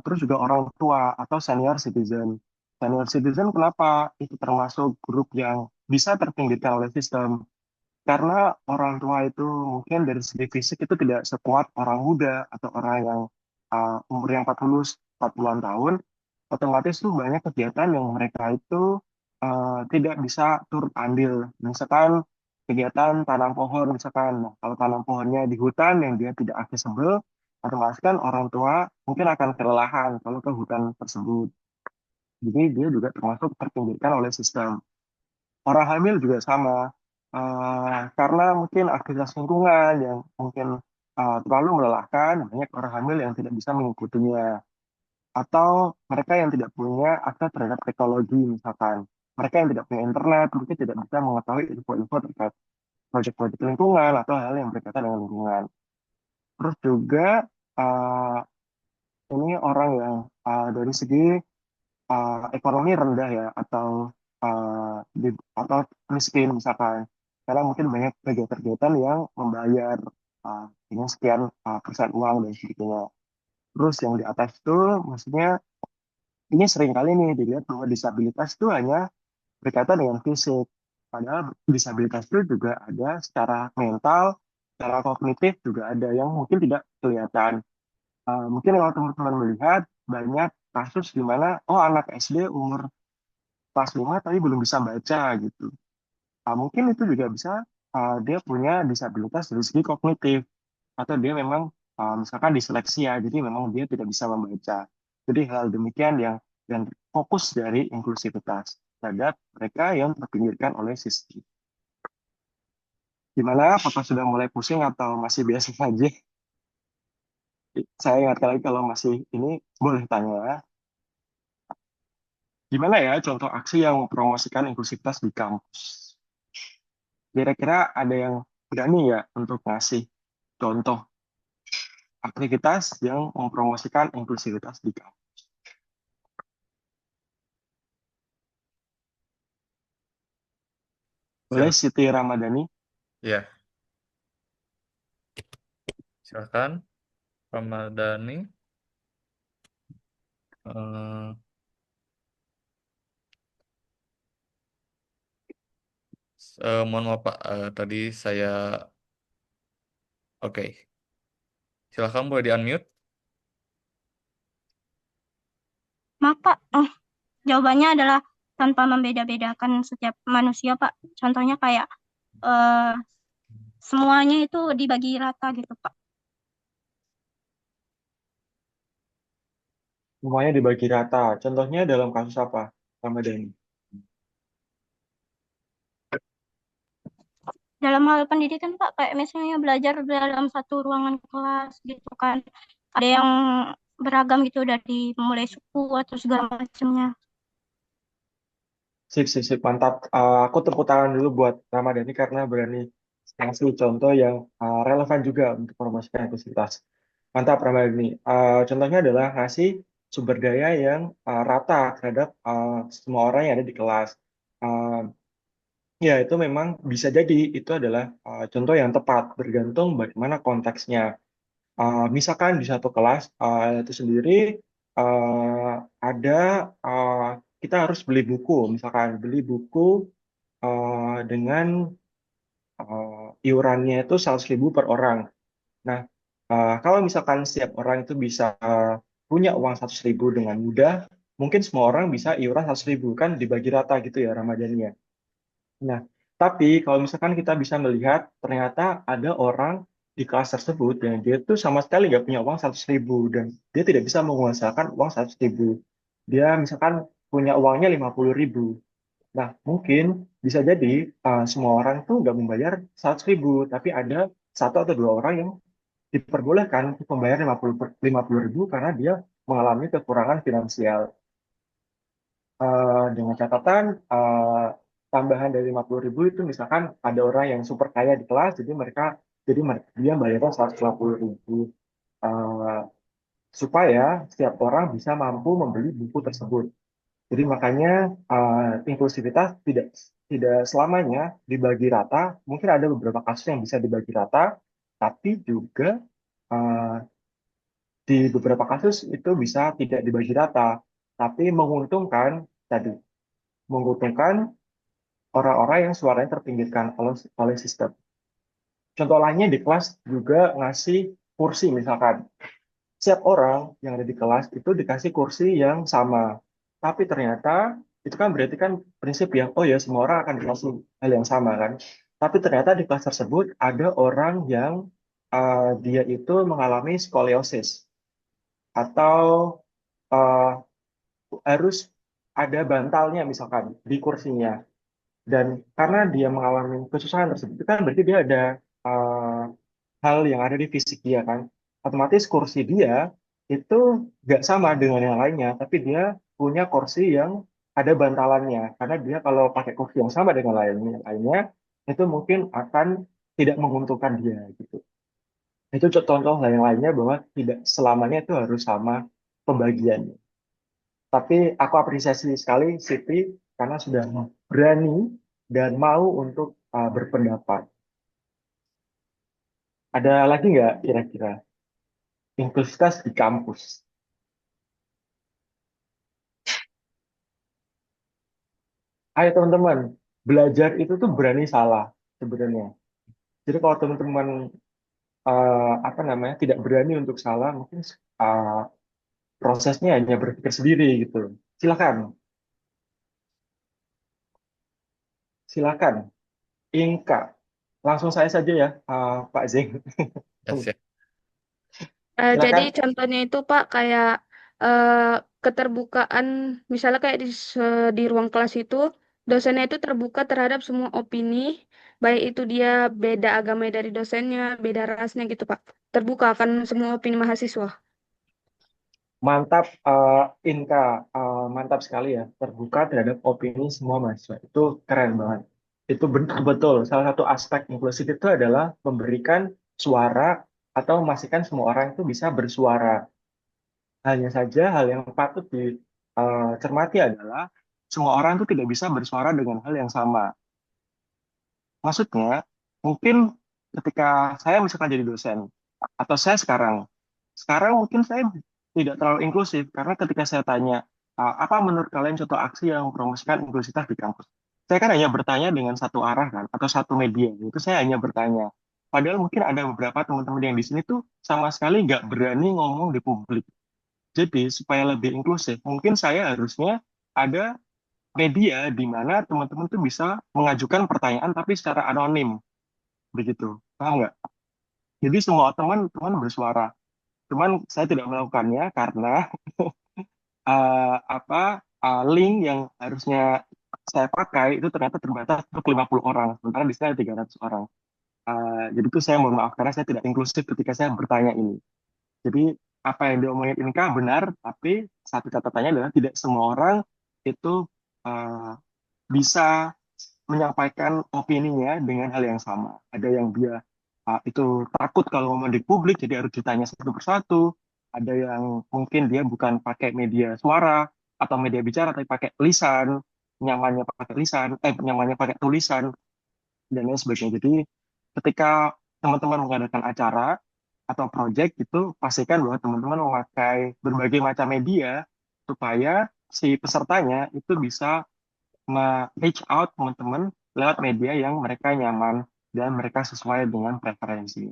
Terus juga orang tua atau senior citizen. Senior citizen kenapa? Itu termasuk grup yang bisa terpinggirkan oleh sistem. Karena orang tua itu mungkin dari segi fisik itu tidak sekuat orang muda atau orang yang umur yang 40-an tahun. Otomatis tuh banyak kegiatan yang mereka itu tidak bisa turut andil. Misalkan kegiatan tanam pohon, misalkan. Nah, kalau tanam pohonnya di hutan yang dia tidak accessible, otomatis kan orang tua mungkin akan kelelahan kalau ke hutan tersebut. Jadi dia juga termasuk terpinggirkan oleh sistem. Orang hamil juga sama. Karena mungkin aktivitas lingkungan yang mungkin terlalu melelahkan, banyak orang hamil yang tidak bisa mengikutinya. Atau mereka yang tidak punya akses terhadap teknologi, misalkan. Mereka yang tidak punya internet, mungkin tidak bisa mengetahui info-info terkait proyek-proyek lingkungan atau hal yang berkaitan dengan lingkungan. Terus juga uh, ini orang yang dari segi ekonomi rendah ya atau miskin misalkan karena mungkin banyak kegiatan-kegiatan yang membayar dengan sekian persen uang dan sebagainya. Terus yang di atas itu maksudnya ini sering kali nih dilihat bahwa disabilitas itu hanya berkaitan dengan fisik. Padahal disabilitas itu juga ada secara mental, secara kognitif juga ada yang mungkin tidak kelihatan. Mungkin kalau teman-teman melihat banyak kasus di mana oh anak SD umur kelas 5 tapi belum bisa baca gitu. Mungkin itu juga bisa dia punya disabilitas dari segi kognitif atau dia memang misalkan disleksia jadi memang dia tidak bisa membaca. Jadi hal demikian yang fokus dari inklusivitas terhadap mereka yang terpinggirkan oleh sistem. Gimana? Apakah sudah mulai pusing atau masih biasa saja? Saya ingatkan lagi kalau masih ini boleh tanya. Gimana ya contoh aksi yang mempromosikan inklusivitas di kampus? Kira-kira ada yang berani ya untuk ngasih contoh aktivitas yang mempromosikan inklusivitas di kampus? Boleh Silakan. Siti Ramadhani? Ya, silakan Ramadhani. Eh, Mohon maaf Pak, tadi saya oke. Silakan boleh di-unmute. Maaf Pak, jawabannya adalah tanpa membeda-bedakan setiap manusia Pak. Contohnya kayak semuanya itu dibagi rata gitu Pak. Semuanya dibagi rata. Contohnya dalam kasus apa, Ramadhani? Dalam hal pendidikan Pak, kayak misalnya belajar dalam satu ruangan kelas gitu kan. Ada yang beragam gitu dari mulai suku atau segala macamnya. Sip, sip, sip, mantap. Aku tepuk tangan dulu buat Ramadhani karena berani ngasih contoh yang relevan juga untuk mempromosikan inklusivitas. Mantap, Ramadhani. Contohnya adalah ngasih sumber daya yang rata terhadap semua orang yang ada di kelas. Uh, Ya, itu memang bisa jadi itu adalah contoh yang tepat, bergantung bagaimana konteksnya. Misalkan di satu kelas itu sendiri uh, ada uh, kita harus beli buku, misalkan beli buku dengan iurannya itu 100.000 per orang. Nah, kalau misalkan setiap orang itu bisa punya uang 100.000 dengan mudah, mungkin semua orang bisa iuran 100.000 kan dibagi rata gitu ya Ramadannya. Nah, tapi kalau misalkan kita bisa melihat ternyata ada orang di kelas tersebut yang dia tuh sama sekali nggak punya uang 100.000 dan dia tidak bisa menguasakan uang 100.000. Dia misalkan punya uangnya 50.000. Nah, mungkin bisa jadi semua orang tuh nggak membayar 100.000, tapi ada satu atau dua orang yang diperbolehkan untuk membayar 50.000 karena dia mengalami kekurangan finansial. Dengan catatan tambahan dari 50.000 itu misalkan ada orang yang super kaya di kelas, dia bayarnya 150.000 supaya setiap orang bisa mampu membeli buku tersebut. Jadi makanya inklusivitas tidak tidak selamanya dibagi rata. Mungkin ada beberapa kasus yang bisa dibagi rata, tapi juga uh, di beberapa kasus itu bisa tidak dibagi rata, tapi tadi menguntungkan orang-orang yang suaranya terpinggirkan oleh sistem. Contoh lainnya di kelas juga ngasih kursi misalkan. Setiap orang yang ada di kelas itu dikasih kursi yang sama. Tapi ternyata itu kan berarti kan prinsip yang oh ya semua orang akan dikasih hal yang sama kan. Tapi ternyata di kelas tersebut ada orang yang dia itu mengalami skoliosis atau uh, harus ada bantalnya misalkan di kursinya. Dan karena dia mengalami kesusahan tersebut, itu kan berarti dia ada uh, hal yang ada di fisik dia kan. Otomatis kursi dia itu nggak sama dengan yang lainnya, tapi dia punya kursi yang ada bantalannya. Karena dia kalau pakai kursi yang sama dengan lainnya, itu mungkin akan tidak menguntungkan dia gitu. Itu contoh lain-lainnya bahwa tidak selamanya itu harus sama pembagiannya. Tapi aku apresiasi sekali Siti karena sudah berani dan mau untuk berpendapat. Ada lagi nggak kira-kira inklusivitas di kampus? Ayo teman-teman, belajar itu tuh berani salah sebenarnya. Jadi kalau teman-teman apa namanya tidak berani untuk salah, mungkin uh, prosesnya hanya berpikir sendiri gitu. Silakan, silakan. Inka, langsung saya saja ya, Pak Zeng. Ya, siap. Jadi Silakan. contohnya itu Pak kayak keterbukaan, misalnya kayak di ruang kelas itu, dosennya itu terbuka terhadap semua opini, baik itu dia beda agama dari dosennya, beda rasnya gitu, Pak. Terbuka akan semua opini mahasiswa. Mantap, Inka. Mantap sekali ya. Terbuka terhadap opini semua mahasiswa. Itu keren banget. Itu betul. Salah satu aspek inklusif itu adalah memberikan suara atau memastikan semua orang itu bisa bersuara. Hanya saja hal yang patut dicermati adalah semua orang itu tidak bisa bersuara dengan hal yang sama. Maksudnya, mungkin ketika saya misalkan jadi dosen, atau saya sekarang mungkin saya tidak terlalu inklusif, karena ketika saya tanya, apa menurut kalian contoh aksi yang mempromosikan inklusivitas di kampus? Saya kan hanya bertanya dengan satu arah kan, atau satu media, itu saya hanya bertanya. Padahal mungkin ada beberapa teman-teman yang di sini tuh sama sekali nggak berani ngomong di publik. Jadi, supaya lebih inklusif, mungkin saya harusnya ada media di mana teman-teman tuh bisa mengajukan pertanyaan tapi secara anonim begitu, paham nggak? Jadi semua teman-teman bersuara, cuman saya tidak melakukannya karena link yang harusnya saya pakai itu ternyata terbatas untuk 50 orang, sementara di sini ada 300 orang. Jadi itu saya mohon maaf karena saya tidak inklusif ketika saya bertanya ini. Jadi apa yang diomongin Inka benar, tapi satu catatannya adalah tidak semua orang itu uh, bisa menyampaikan opininya dengan hal yang sama. Ada yang dia itu takut kalau ngomong di publik, jadi harus ditanya satu persatu. Ada yang mungkin dia bukan pakai media suara atau media bicara, tapi pakai lisan, nyamannya pakai tulisan, dan lain sebagainya. Jadi ketika teman-teman mengadakan acara atau project itu, pastikan bahwa teman-teman memakai berbagai macam media supaya si pesertanya itu bisa reach out teman-teman lewat media yang mereka nyaman dan mereka sesuai dengan preferensi.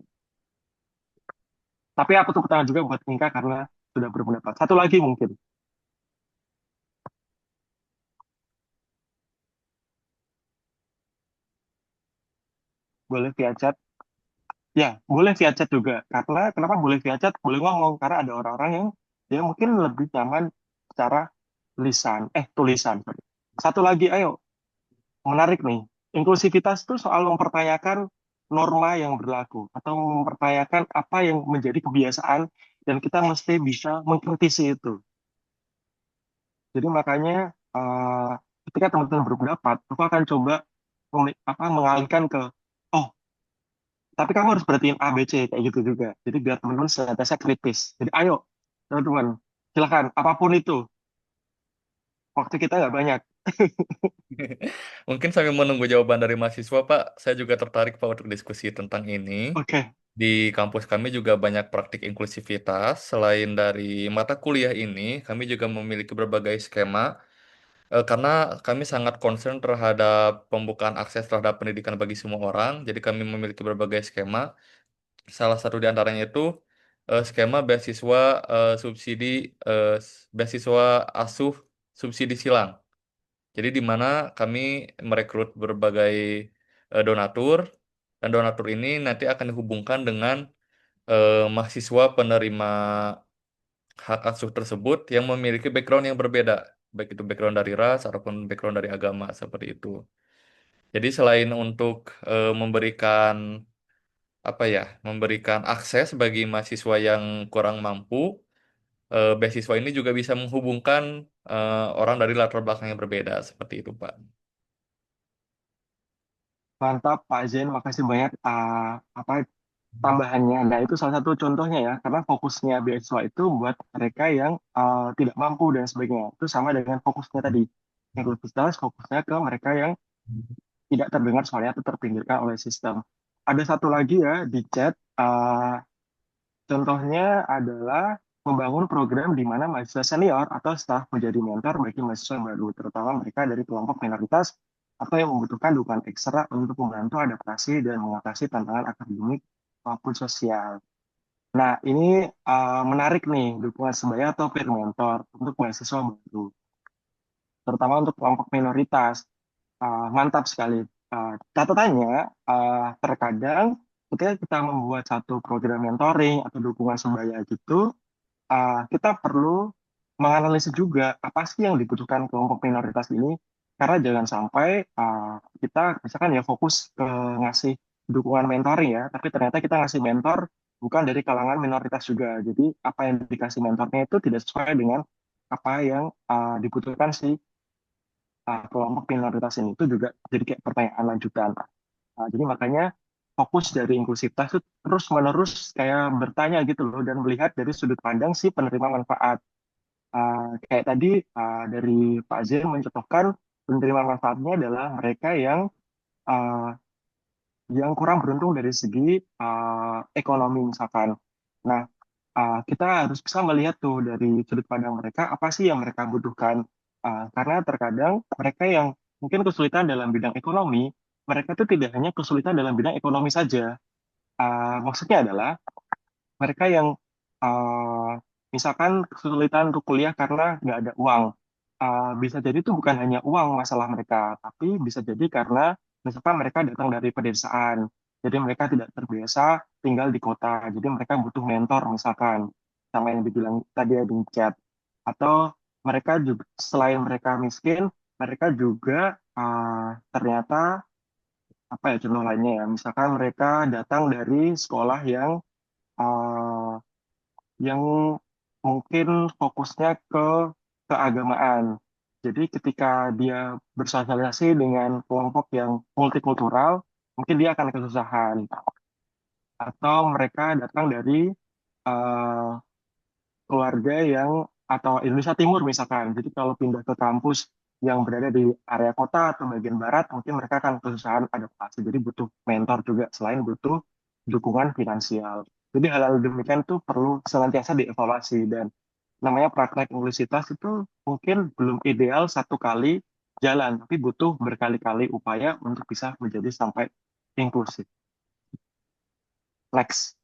Tapi aku tepuk tangan juga buat Inka karena sudah berpendapat. Satu lagi mungkin. Boleh via chat. Ya, boleh via chat juga. Karena kenapa boleh via chat? Boleh ngomong. Karena ada orang-orang yang dia mungkin lebih nyaman secara tulisan. Sorry. Satu lagi, ayo. Menarik nih. Inklusivitas itu soal mempertanyakan norma yang berlaku atau mempertanyakan apa yang menjadi kebiasaan dan kita mesti bisa mengkritisi itu. Jadi makanya ketika teman-teman berpendapat, aku akan coba mengalihkan ke, oh, tapi kamu harus perhatiin A, B, C, kayak gitu juga. Jadi biar teman-teman senantiasa kritis. Jadi ayo, teman-teman, silakan, apapun itu. Waktu kita nggak banyak. Mungkin sambil menunggu jawaban dari mahasiswa, Pak, saya juga tertarik Pak untuk diskusi tentang ini. Oke, Di kampus kami juga banyak praktik inklusivitas. Selain dari mata kuliah ini, kami juga memiliki berbagai skema karena kami sangat concern terhadap pembukaan akses terhadap pendidikan bagi semua orang. Jadi kami memiliki berbagai skema. Salah satu di antaranya itu skema beasiswa subsidi beasiswa asuh subsidi silang. Jadi di mana kami merekrut berbagai donatur dan donatur ini nanti akan dihubungkan dengan mahasiswa penerima hak asuh tersebut yang memiliki background yang berbeda, baik itu background dari ras ataupun background dari agama seperti itu. Jadi selain untuk memberikan apa ya, memberikan akses bagi mahasiswa yang kurang mampu, beasiswa ini juga bisa menghubungkan orang dari latar belakang yang berbeda seperti itu, Pak. mantap Pak Zen, makasih banyak tambahannya. Nah, itu salah satu contohnya ya, karena fokusnya beasiswa itu buat mereka yang tidak mampu dan sebagainya. Itu sama dengan fokusnya tadi. Inklusivitas fokusnya ke mereka yang tidak terdengar suaranya atau terpinggirkan oleh sistem. Ada satu lagi ya di chat, contohnya adalah membangun program di mana mahasiswa senior atau staf menjadi mentor bagi mahasiswa yang baru, terutama mereka dari kelompok minoritas atau yang membutuhkan dukungan ekstra untuk membantu adaptasi dan mengatasi tantangan akademik maupun sosial. Nah, ini menarik nih, dukungan sebaya atau peer mentor untuk mahasiswa baru, terutama untuk kelompok minoritas. Mantap sekali. Catatannya, terkadang ketika kita membuat satu program mentoring atau dukungan sebaya gitu, kita perlu menganalisis juga apa sih yang dibutuhkan kelompok minoritas ini, karena jangan sampai kita misalkan ya fokus ke ngasih dukungan mentoring ya, tapi ternyata kita ngasih mentor bukan dari kalangan minoritas juga. Jadi apa yang dikasih mentornya itu tidak sesuai dengan apa yang dibutuhkan si kelompok minoritas ini, itu juga jadi kayak pertanyaan lanjutan. Jadi makanya fokus dari inklusivitas itu terus-menerus kayak bertanya gitu loh dan melihat dari sudut pandang si penerima manfaat. Kayak tadi dari Pak Zain mencontohkan penerima manfaatnya adalah mereka uh, yang kurang beruntung dari segi ekonomi misalkan. Nah, kita harus bisa melihat tuh dari sudut pandang mereka apa sih yang mereka butuhkan. Karena terkadang mereka yang mungkin kesulitan dalam bidang ekonomi, mereka itu tidak hanya kesulitan dalam bidang ekonomi saja. Maksudnya adalah mereka yang uh, misalkan kesulitan untuk kuliah karena nggak ada uang. Bisa jadi itu bukan hanya uang masalah mereka, tapi bisa jadi karena misalkan mereka datang dari pedesaan, jadi mereka tidak terbiasa tinggal di kota, jadi mereka butuh mentor misalkan, sama yang dibilang tadi ya di chat. Atau mereka juga selain mereka miskin, mereka juga ternyata apa ya contoh lainnya ya, misalkan mereka datang dari sekolah uh, yang mungkin fokusnya ke keagamaan. Jadi ketika dia bersosialisasi dengan kelompok yang multikultural, mungkin dia akan kesusahan. Atau mereka datang dari eh, keluarga yang atau Indonesia Timur misalkan. Jadi kalau pindah ke kampus yang berada di area kota atau bagian barat, mungkin mereka akan kesusahan adaptasi. Jadi butuh mentor juga selain butuh dukungan finansial. Jadi hal-hal demikian tuh perlu senantiasa dievaluasi dan namanya praktek inklusivitas itu mungkin belum ideal satu kali jalan, tapi butuh berkali-kali upaya untuk bisa menjadi sampai inklusif. Next,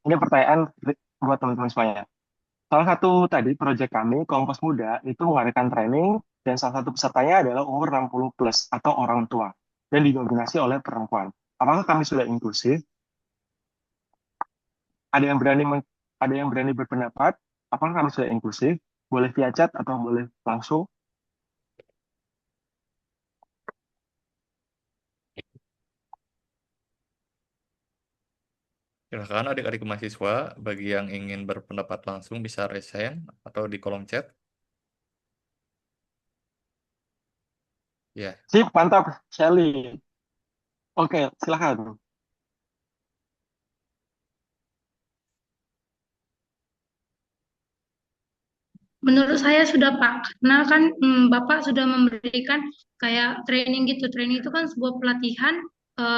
ini pertanyaan buat teman-teman semuanya. Salah satu tadi proyek kami, Kompos Muda, itu mengadakan training dan salah satu pesertanya adalah umur 60 plus atau orang tua dan didominasi oleh perempuan. Apakah kami sudah inklusif? Ada yang berani ada yang berani berpendapat? Apakah kami sudah inklusif? Boleh via chat atau boleh langsung? Silakan adik-adik mahasiswa, bagi yang ingin berpendapat langsung bisa raise hand atau di kolom chat. Ya, Sip, mantap, Shelly. Oke, silakan. Menurut saya sudah Pak, karena kan Bapak sudah memberikan kayak training gitu. Training itu kan sebuah pelatihan,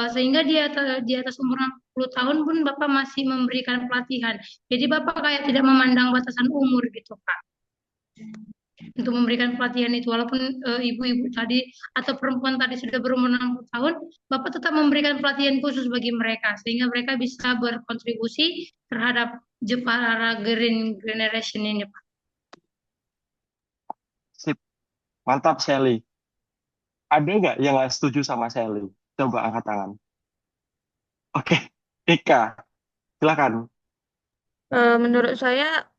sehingga di atas umur 60 tahun pun Bapak masih memberikan pelatihan. Jadi Bapak kayak tidak memandang batasan umur gitu Pak. Untuk memberikan pelatihan itu, walaupun ibu-ibu tadi atau perempuan tadi sudah berumur 60 tahun, Bapak tetap memberikan pelatihan khusus bagi mereka, sehingga mereka bisa berkontribusi terhadap para Green Generation ini Pak. Sip, mantap, Shelly. Ada nggak yang nggak setuju sama Shelly? Coba angkat tangan. Oke, Ika, silakan. Menurut saya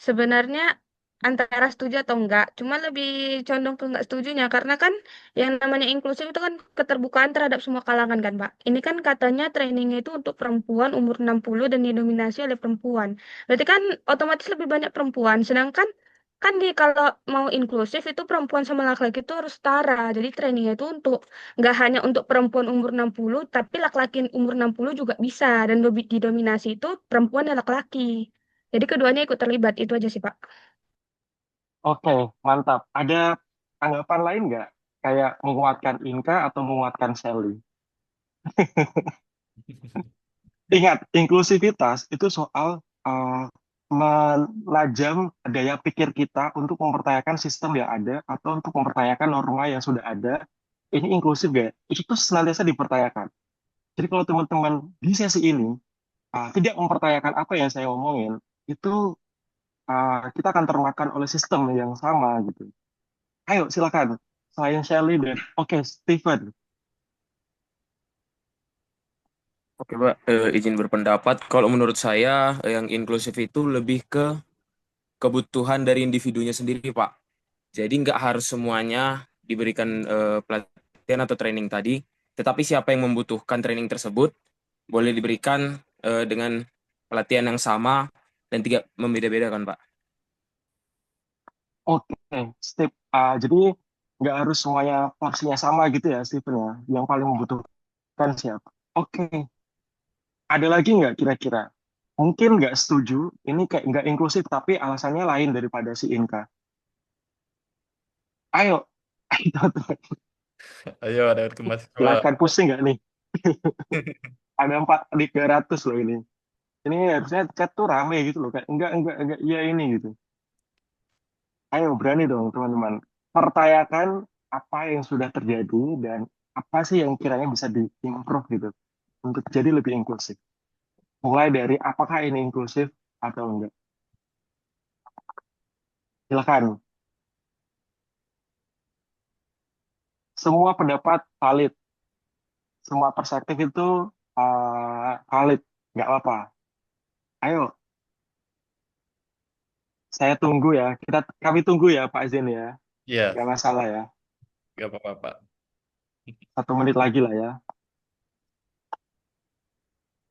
sebenarnya antara setuju atau enggak, cuma lebih condong ke enggak setujunya karena kan yang namanya inklusif itu kan keterbukaan terhadap semua kalangan kan, Pak. Ini kan katanya trainingnya itu untuk perempuan umur 60 dan didominasi oleh perempuan. Berarti kan otomatis lebih banyak perempuan, sedangkan kan kalau mau inklusif itu perempuan sama laki-laki itu harus setara. Jadi trainingnya itu untuk nggak hanya untuk perempuan umur 60, tapi laki-laki umur 60 juga bisa dan lebih didominasi itu perempuan dan laki-laki. Jadi keduanya ikut terlibat, itu aja sih, Pak. Oke, mantap. Ada tanggapan lain nggak? Kayak menguatkan Inka atau menguatkan Shelly? Ingat, inklusivitas itu soal menajam daya pikir kita untuk mempertanyakan sistem yang ada atau untuk mempertanyakan norma yang sudah ada. Ini inklusif gak? Itu tuh senantiasa dipertanyakan. Jadi kalau teman-teman di sesi ini tidak mempertanyakan apa yang saya omongin, itu kita akan termakan oleh sistem yang sama gitu. Ayo silakan. Selain Shelly dan oke, Steven. Oke, Pak, izin berpendapat. Kalau menurut saya, yang inklusif itu lebih ke kebutuhan dari individunya sendiri, Pak. Jadi nggak harus semuanya diberikan pelatihan atau training tadi, tetapi siapa yang membutuhkan training tersebut boleh diberikan dengan pelatihan yang sama dan tidak membeda-beda kan, Pak? Oke, Steve. Jadi nggak harus semuanya porsinya sama gitu ya, Stephen ya. Yang paling membutuhkan siapa? Oke, ada lagi nggak kira-kira? Mungkin nggak setuju, ini kayak nggak inklusif, tapi alasannya lain daripada si Inka. Ayo, ayo teman-teman. Ayo ada ke mahasiswa. Silakan pusing nggak nih? Ada 300 loh ini. Ini harusnya chat tuh rame gitu loh, kayak enggak, iya ini gitu. Ayo berani dong teman-teman. Pertanyakan apa yang sudah terjadi dan apa sih yang kiranya bisa diimprove gitu untuk jadi lebih inklusif. Mulai dari apakah ini inklusif atau enggak. Silakan. Semua pendapat valid, semua perspektif itu valid, nggak apa-apa. Ayo, saya tunggu ya. Kami tunggu ya Pak Zen ya. Iya, Nggak masalah ya. nggak apa-apa, Pak. 1 menit lagi lah ya.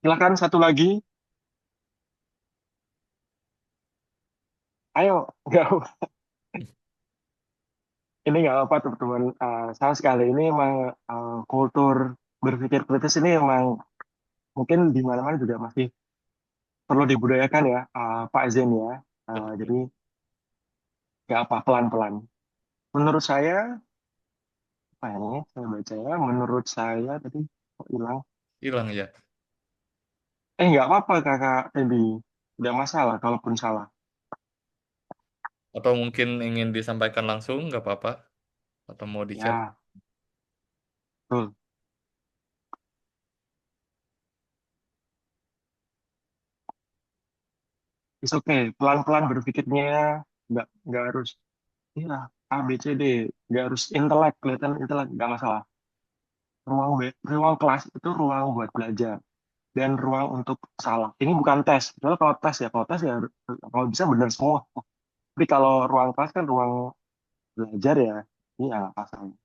Silakan satu lagi. Ayo, nggak ini nggak apa teman-teman. Sama sekali ini emang kultur berpikir kritis ini emang mungkin di mana-mana juga masih perlu dibudayakan ya, Pak Zen ya. Jadi Betul. nggak apa pelan-pelan. Menurut saya, apa ini? Saya baca ya. Menurut saya tadi kok hilang. Hilang ya. Nggak apa-apa kakak Tebi. Tidak masalah kalaupun salah. Atau mungkin ingin disampaikan langsung, nggak apa-apa. Atau mau di chat. Ya, betul. It's okay. Pelan-pelan berpikirnya. Nggak harus. Iya, A, B, C, D. Nggak harus intelek. Kelihatan intelek. Nggak masalah. Ruang kelas itu ruang buat belajar dan ruang untuk salah. Ini bukan tes. Soalnya kalau tes ya kalau bisa benar semua. Tapi kalau ruang kelas kan ruang belajar ya, ini ala pasang.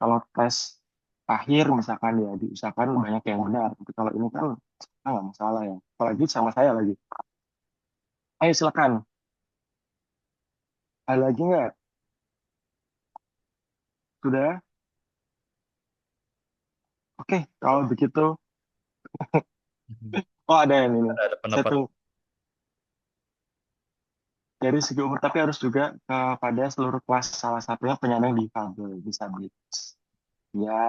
Kalau tes akhir misalkan ya diusahakan banyak yang benar. Tapi kalau ini kan nggak masalah ya. Apalagi sama saya lagi. Ayo silakan. Ada lagi nggak? Sudah? Oke, kalau begitu. Oh ada yang ini. Ada Saya pendapat. tuh dari segi umur tapi harus juga kepada seluruh kelas salah satunya penyandang difabel disabilitas. Ya,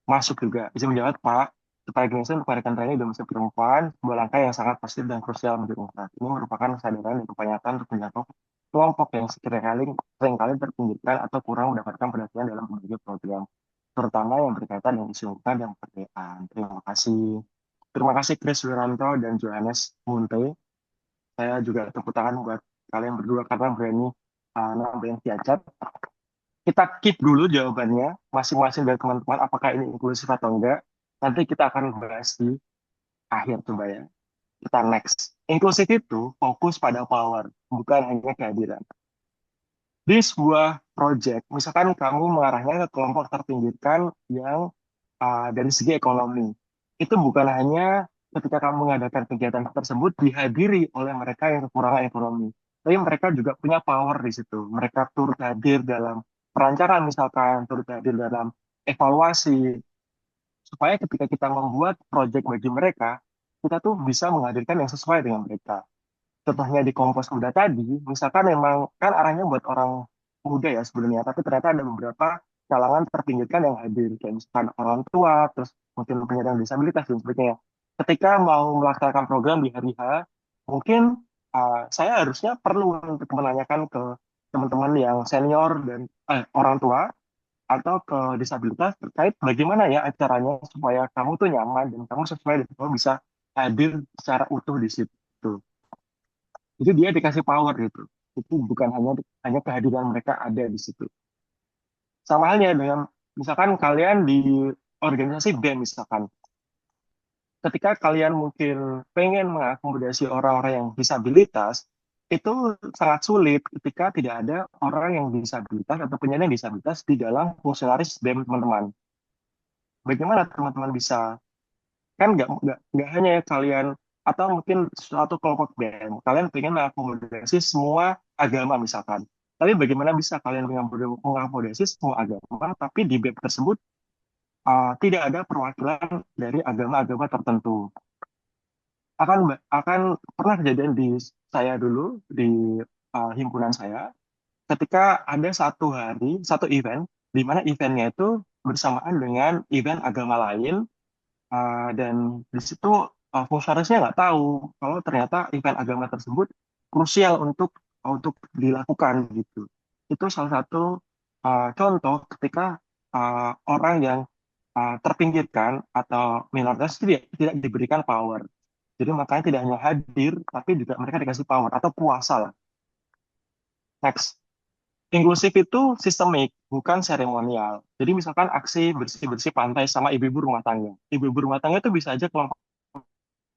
masuk juga. Bisa menjawab, Pak. Supaya Indonesia kepada rekan-rekannya Indonesia perempuan, sebuah langkah yang sangat positif dan krusial menjadi demokrat. Ini merupakan kesadaran dan kebanyakan untuk menjangkau kelompok yang seringkali terpinggirkan atau kurang mendapatkan perhatian dalam berbagai program, terutama yang berkaitan dengan isu lingkungan dan pemberdayaan. Terima kasih. Terima kasih Chris Wiranto dan Johannes Munte. Saya juga tepuk tangan buat kalian berdua karena berani nambahin Ciacat. Kita keep dulu jawabannya masing-masing dari teman-teman apakah ini inklusif atau enggak. Nanti kita akan bahas di akhir coba ya. Kita next. Inklusif itu fokus pada power, bukan hanya kehadiran. Di sebuah project, misalkan kamu mengarahnya ke kelompok terpinggirkan yang dari segi ekonomi, itu bukan hanya ketika kamu mengadakan kegiatan tersebut dihadiri oleh mereka yang kekurangan ekonomi, tapi mereka juga punya power di situ. Mereka turut hadir dalam perancangan, misalkan turut hadir dalam evaluasi, supaya ketika kita membuat project bagi mereka, kita tuh bisa menghadirkan yang sesuai dengan mereka. Contohnya di Kompos Muda tadi, misalkan memang kan arahnya buat orang muda ya sebenarnya, tapi ternyata ada beberapa kalangan terpinggirkan yang hadir, kayak misalkan orang tua, terus mungkin penyandang disabilitas dan sebagainya. Ketika mau melaksanakan program di hari H, mungkin saya harusnya perlu untuk menanyakan ke teman-teman yang senior dan orang tua atau ke disabilitas terkait bagaimana ya acaranya supaya kamu tuh nyaman dan kamu sesuai dan kamu bisa hadir secara utuh di situ. Itu dia dikasih power gitu. Itu bukan hanya hanya kehadiran mereka ada di situ. Sama halnya dengan misalkan kalian di organisasi BEM misalkan. ketika kalian mungkin pengen mengakomodasi orang-orang yang disabilitas, itu sangat sulit ketika tidak ada orang yang disabilitas atau penyandang disabilitas di dalam fungsionaris BEM teman-teman. Bagaimana teman-teman bisa, kan nggak hanya kalian atau mungkin suatu kelompok BEM, kalian pengen mengakomodasi semua agama misalkan. Tapi bagaimana bisa kalian mengakomodasi semua agama, tapi di BEM tersebut tidak ada perwakilan dari agama-agama tertentu. Akan pernah kejadian di saya dulu di himpunan saya, ketika ada satu event, di mana eventnya itu bersamaan dengan event agama lain, dan di situ fungsionarisnya nggak tahu kalau ternyata event agama tersebut krusial untuk dilakukan gitu. Itu salah satu contoh ketika orang yang terpinggirkan atau minoritas tidak diberikan power. Jadi makanya tidak hanya hadir, tapi juga mereka dikasih power atau puasa lah. Next. Inklusif itu sistemik, bukan seremonial. Jadi misalkan aksi bersih-bersih pantai sama ibu-ibu rumah tangga. Ibu-ibu rumah tangga itu bisa aja kelompok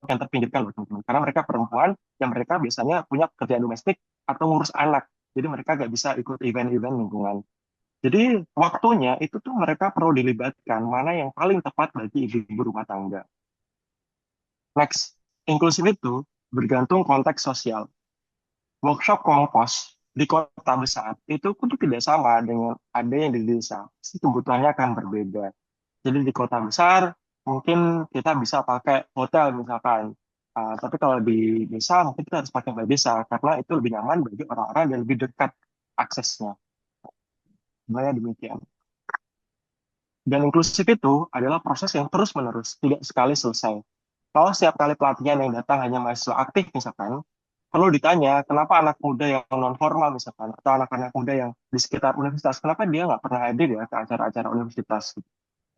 yang terpinggirkan loh teman-teman. Karena mereka perempuan yang mereka biasanya punya pekerjaan domestik atau ngurus anak. Jadi mereka nggak bisa ikut event-event lingkungan. Jadi waktunya itu tuh mereka perlu dilibatkan mana yang paling tepat bagi ibu-ibu rumah tangga. Next, inklusif itu bergantung konteks sosial. Workshop kompos di kota besar itu pun tidak sama dengan ada yang di desa. Pasti kebutuhannya akan berbeda. Jadi di kota besar mungkin kita bisa pakai hotel misalkan. Tapi kalau di desa mungkin kita harus pakai balai desa karena itu lebih nyaman bagi orang-orang dan lebih dekat aksesnya. Sebenarnya demikian. Dan inklusif itu adalah proses yang terus-menerus, tidak sekali selesai. Kalau setiap kali pelatihan yang datang hanya mahasiswa aktif misalkan, perlu ditanya kenapa anak muda yang non formal misalkan atau anak-anak muda yang di sekitar universitas kenapa dia nggak pernah hadir ya ke acara-acara universitas?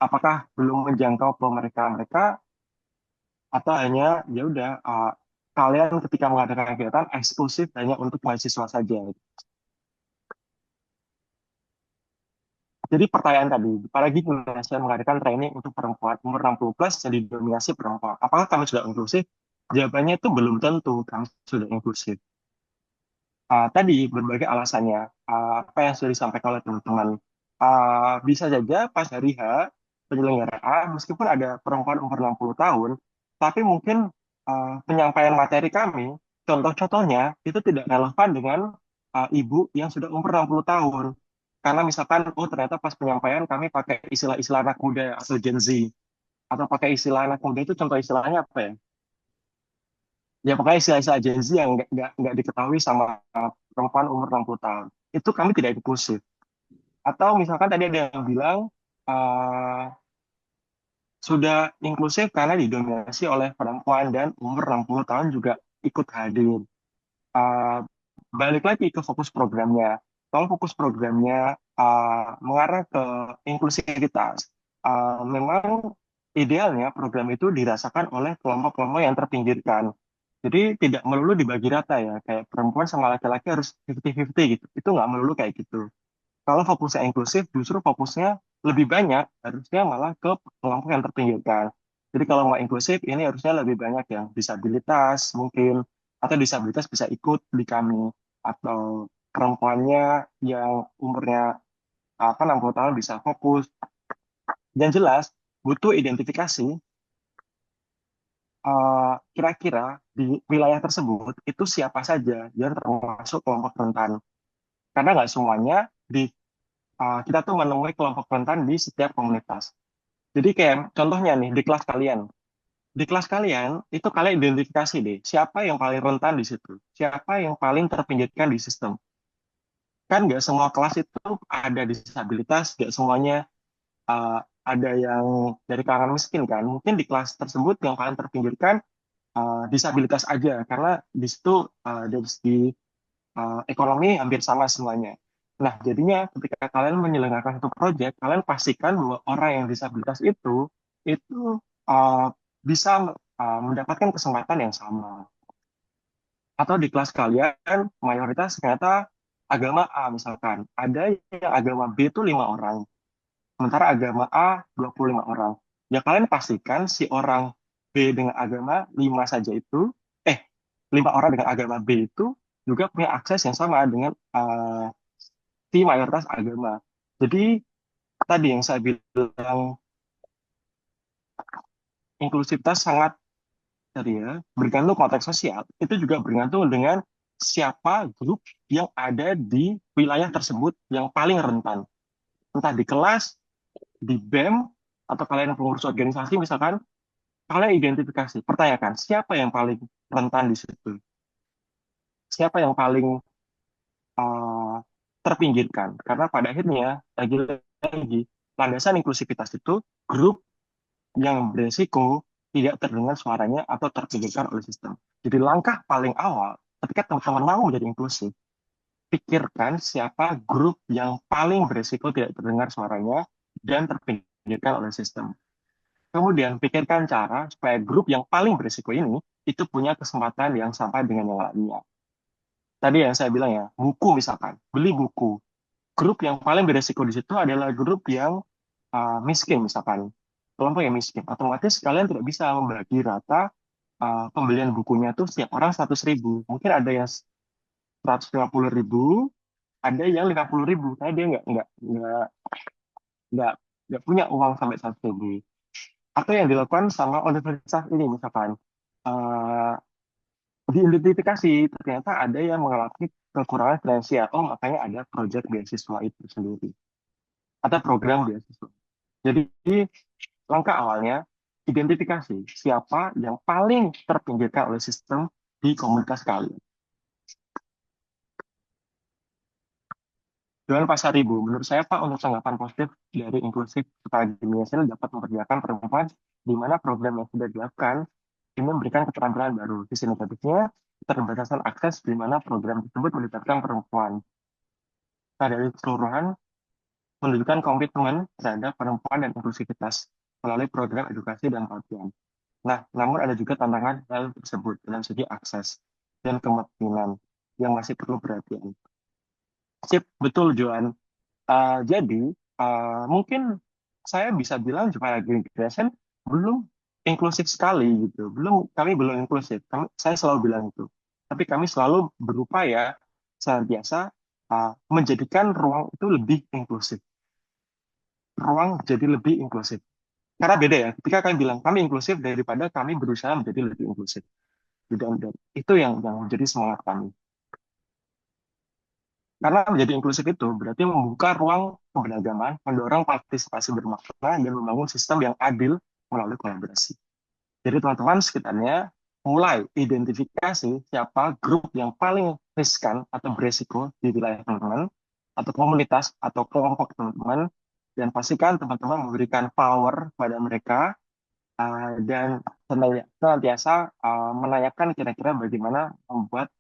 Apakah belum menjangkau ke mereka atau hanya ya udah kalian ketika mengadakan kegiatan eksklusif hanya untuk mahasiswa saja? Jadi pertanyaan tadi, para Indonesia mengadakan training untuk perempuan umur 60 plus yang didominasi perempuan. Apakah kami sudah inklusif? Jawabannya itu belum tentu kami sudah inklusif. Tadi berbagai alasannya, apa yang sudah disampaikan oleh teman-teman. Bisa saja pas hari H penyelenggaraan, meskipun ada perempuan umur 60 tahun, tapi mungkin penyampaian materi kami, contoh-contohnya itu tidak relevan dengan ibu yang sudah umur 60 tahun. Karena misalkan, oh ternyata pas penyampaian kami pakai istilah-istilah anak muda atau Gen Z. Atau pakai istilah anak muda itu contoh istilahnya apa ya? Ya pokoknya istilah-istilah Gen Z yang nggak diketahui sama perempuan umur 60 tahun. Itu kami tidak inklusif. Atau misalkan tadi ada yang bilang sudah inklusif karena didominasi oleh perempuan dan umur 60 tahun juga ikut hadir. Balik lagi ke fokus programnya. Kalau fokus programnya mengarah ke inklusivitas, memang idealnya program itu dirasakan oleh kelompok-kelompok yang terpinggirkan. Jadi tidak melulu dibagi rata ya, kayak perempuan sama laki-laki harus 50-50 gitu. Itu nggak melulu kayak gitu. Kalau fokusnya inklusif, justru fokusnya lebih banyak, harusnya malah ke kelompok yang terpinggirkan. Jadi kalau mau inklusif, ini harusnya lebih banyak yang disabilitas mungkin, atau disabilitas bisa ikut di kami, atau perempuannya yang umurnya 60 tahun bisa fokus. Yang jelas, butuh identifikasi kira-kira di wilayah tersebut itu siapa saja yang termasuk kelompok rentan. Karena nggak semuanya kita tuh menemui kelompok rentan di setiap komunitas. Jadi kayak contohnya nih di kelas kalian. Di kelas kalian itu kalian identifikasi deh siapa yang paling rentan di situ, siapa yang paling terpinggirkan di sistem. Kan nggak semua kelas itu ada disabilitas, nggak semuanya ada yang dari kalangan miskin kan. Mungkin di kelas tersebut yang paling terpinggirkan disabilitas aja karena di situ dari segi ekonomi hampir sama semuanya. Nah, jadinya ketika kalian menyelenggarakan satu proyek, kalian pastikan bahwa orang yang disabilitas itu bisa mendapatkan kesempatan yang sama. Atau di kelas kalian mayoritas ternyata agama A misalkan, ada yang agama B itu 5 orang, sementara agama A 25 orang. Ya kalian pastikan si orang B dengan agama 5 saja itu, 5 orang dengan agama B itu juga punya akses yang sama dengan si mayoritas agama. Jadi tadi yang saya bilang inklusivitas sangat tadi ya bergantung konteks sosial, itu juga bergantung dengan siapa grup yang ada di wilayah tersebut yang paling rentan. Entah di kelas, di BEM, atau kalian pengurus organisasi misalkan, kalian identifikasi, pertanyakan siapa yang paling rentan di situ, siapa yang paling uh, terpinggirkan. Karena pada akhirnya, lagi-lagi, landasan inklusivitas itu grup yang beresiko tidak terdengar suaranya atau terpinggirkan oleh sistem. Jadi langkah paling awal, ketika teman-teman mau menjadi inklusif, pikirkan siapa grup yang paling beresiko tidak terdengar suaranya dan terpinggirkan oleh sistem. Kemudian pikirkan cara supaya grup yang paling beresiko ini itu punya kesempatan yang sama dengan yang lainnya. Tadi yang saya bilang ya, buku misalkan, beli buku. Grup yang paling beresiko di situ adalah grup yang miskin misalkan, kelompok yang miskin. Otomatis kalian tidak bisa membagi rata pembelian bukunya tuh setiap orang 100.000. Mungkin ada yang 150.000, ada yang 50.000. Karena dia nggak nggak punya uang sampai 100.000. Atau yang dilakukan sama universitas ini misalkan, eh, diidentifikasi ternyata ada yang mengalami kekurangan finansial. Oh, makanya ada proyek beasiswa itu sendiri atau program beasiswa. Jadi langkah awalnya identifikasi siapa yang paling terpinggirkan oleh sistem di komunitas kalian. Johan Pasaribu, menurut saya Pak, untuk tanggapan positif dari inklusif supaya hasil dapat memperdayakan perempuan di mana program yang sudah dilakukan ini memberikan keterampilan baru. Sisi negatifnya, keterbatasan akses di mana program tersebut melibatkan perempuan. Nah, dari keseluruhan menunjukkan komitmen terhadap perempuan dan inklusivitas melalui program edukasi dan pelatihan. Nah, namun ada juga tantangan hal tersebut dalam segi akses dan kemungkinan yang masih perlu perhatian. Sip, betul Joan. Jadi, mungkin saya bisa bilang Jepara Green Creation belum inklusif sekali gitu. Kami belum inklusif. Saya selalu bilang itu. Tapi kami selalu berupaya senantiasa menjadikan ruang itu lebih inklusif. Ruang jadi lebih inklusif. Karena beda ya, ketika kami bilang kami inklusif daripada kami berusaha menjadi lebih inklusif. Dan itu yang menjadi semangat kami. Karena menjadi inklusif itu berarti membuka ruang keberagaman, mendorong partisipasi bermakna, dan membangun sistem yang adil melalui kolaborasi. Jadi teman-teman sekitarnya mulai identifikasi siapa grup yang paling riskan atau beresiko di wilayah teman-teman, atau komunitas, atau kelompok teman-teman, dan pastikan teman-teman memberikan power pada mereka, dan senantiasa menanyakan kira-kira bagaimana membuat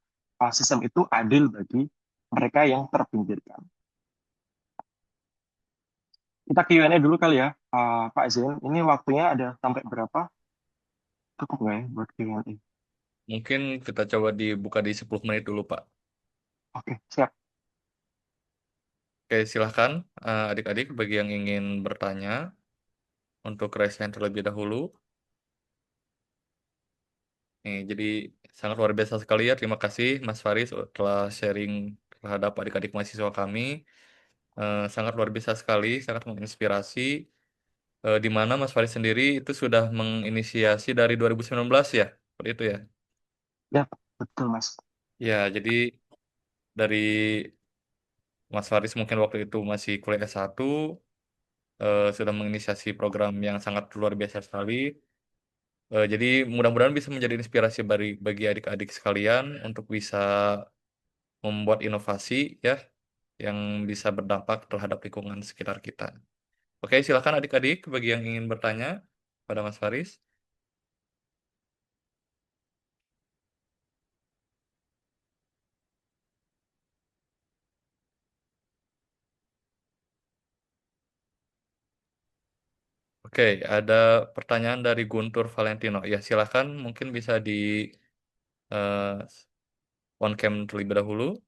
sistem itu adil bagi mereka yang terpinggirkan. Kita Q&A dulu kali ya, Pak Zain. Ini waktunya ada sampai berapa? Cukup nggak ya buat Q&A? Mungkin kita coba dibuka di 10 menit dulu, Pak. Oke, siap. Oke, silahkan adik-adik bagi yang ingin bertanya untuk raise hand terlebih dahulu. Nih, jadi sangat luar biasa sekali ya. Terima kasih Mas Faris telah sharing terhadap adik-adik mahasiswa kami. Sangat luar biasa sekali, sangat menginspirasi. Di mana Mas Faris sendiri itu sudah menginisiasi dari 2019 ya, seperti itu ya. Ya, betul Mas. Ya, jadi dari Mas Faris mungkin waktu itu masih kuliah S1, sudah menginisiasi program yang sangat luar biasa sekali. Jadi mudah-mudahan bisa menjadi inspirasi bagi adik-adik sekalian untuk bisa membuat inovasi ya yang bisa berdampak terhadap lingkungan sekitar kita. Oke, silakan adik-adik bagi yang ingin bertanya pada Mas Faris. Oke, ada pertanyaan dari Guntur Valentino. Ya, silakan mungkin bisa di on cam terlebih dahulu.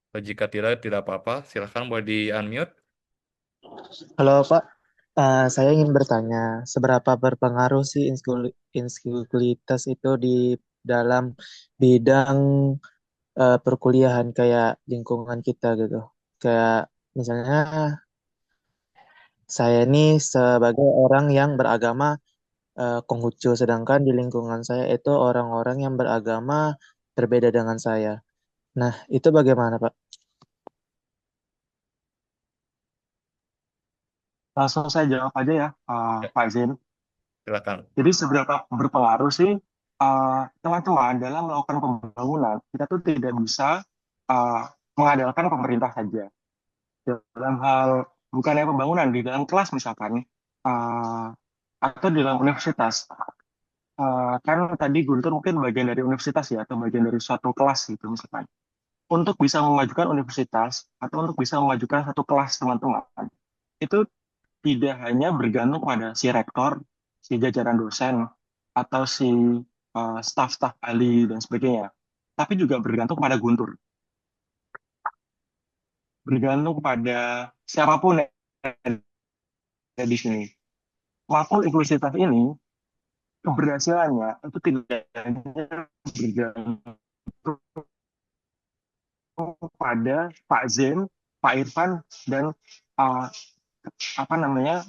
Jika tidak apa-apa, silakan boleh di unmute. Halo Pak, saya ingin bertanya, seberapa berpengaruh sih insekulitas itu di dalam bidang perkuliahan kayak lingkungan kita gitu. Kayak misalnya saya ini sebagai orang yang beragama Konghucu, sedangkan di lingkungan saya itu orang-orang yang beragama berbeda dengan saya. Nah, itu bagaimana Pak? Langsung saya jawab aja ya, Ya, Pak Zain. silakan. Jadi seberapa berpengaruh sih teman-teman dalam melakukan pembangunan? Kita tuh tidak bisa uh, mengandalkan pemerintah saja. Dalam hal bukannya pembangunan di dalam kelas misalkan, uh, atau di dalam universitas. Kan tadi Guntur mungkin bagian dari universitas ya, atau bagian dari suatu kelas gitu misalkan. Untuk bisa memajukan universitas atau untuk bisa memajukan satu kelas teman-teman, itu tidak hanya bergantung pada si rektor, si jajaran dosen, atau si staf-staf ahli dan sebagainya, tapi juga bergantung pada Guntur, bergantung pada siapapun yang ada di sini. Makul inklusivitas ini keberhasilannya itu tidak hanya bergantung pada Pak Zen, Pak Irfan, dan uh, apa namanya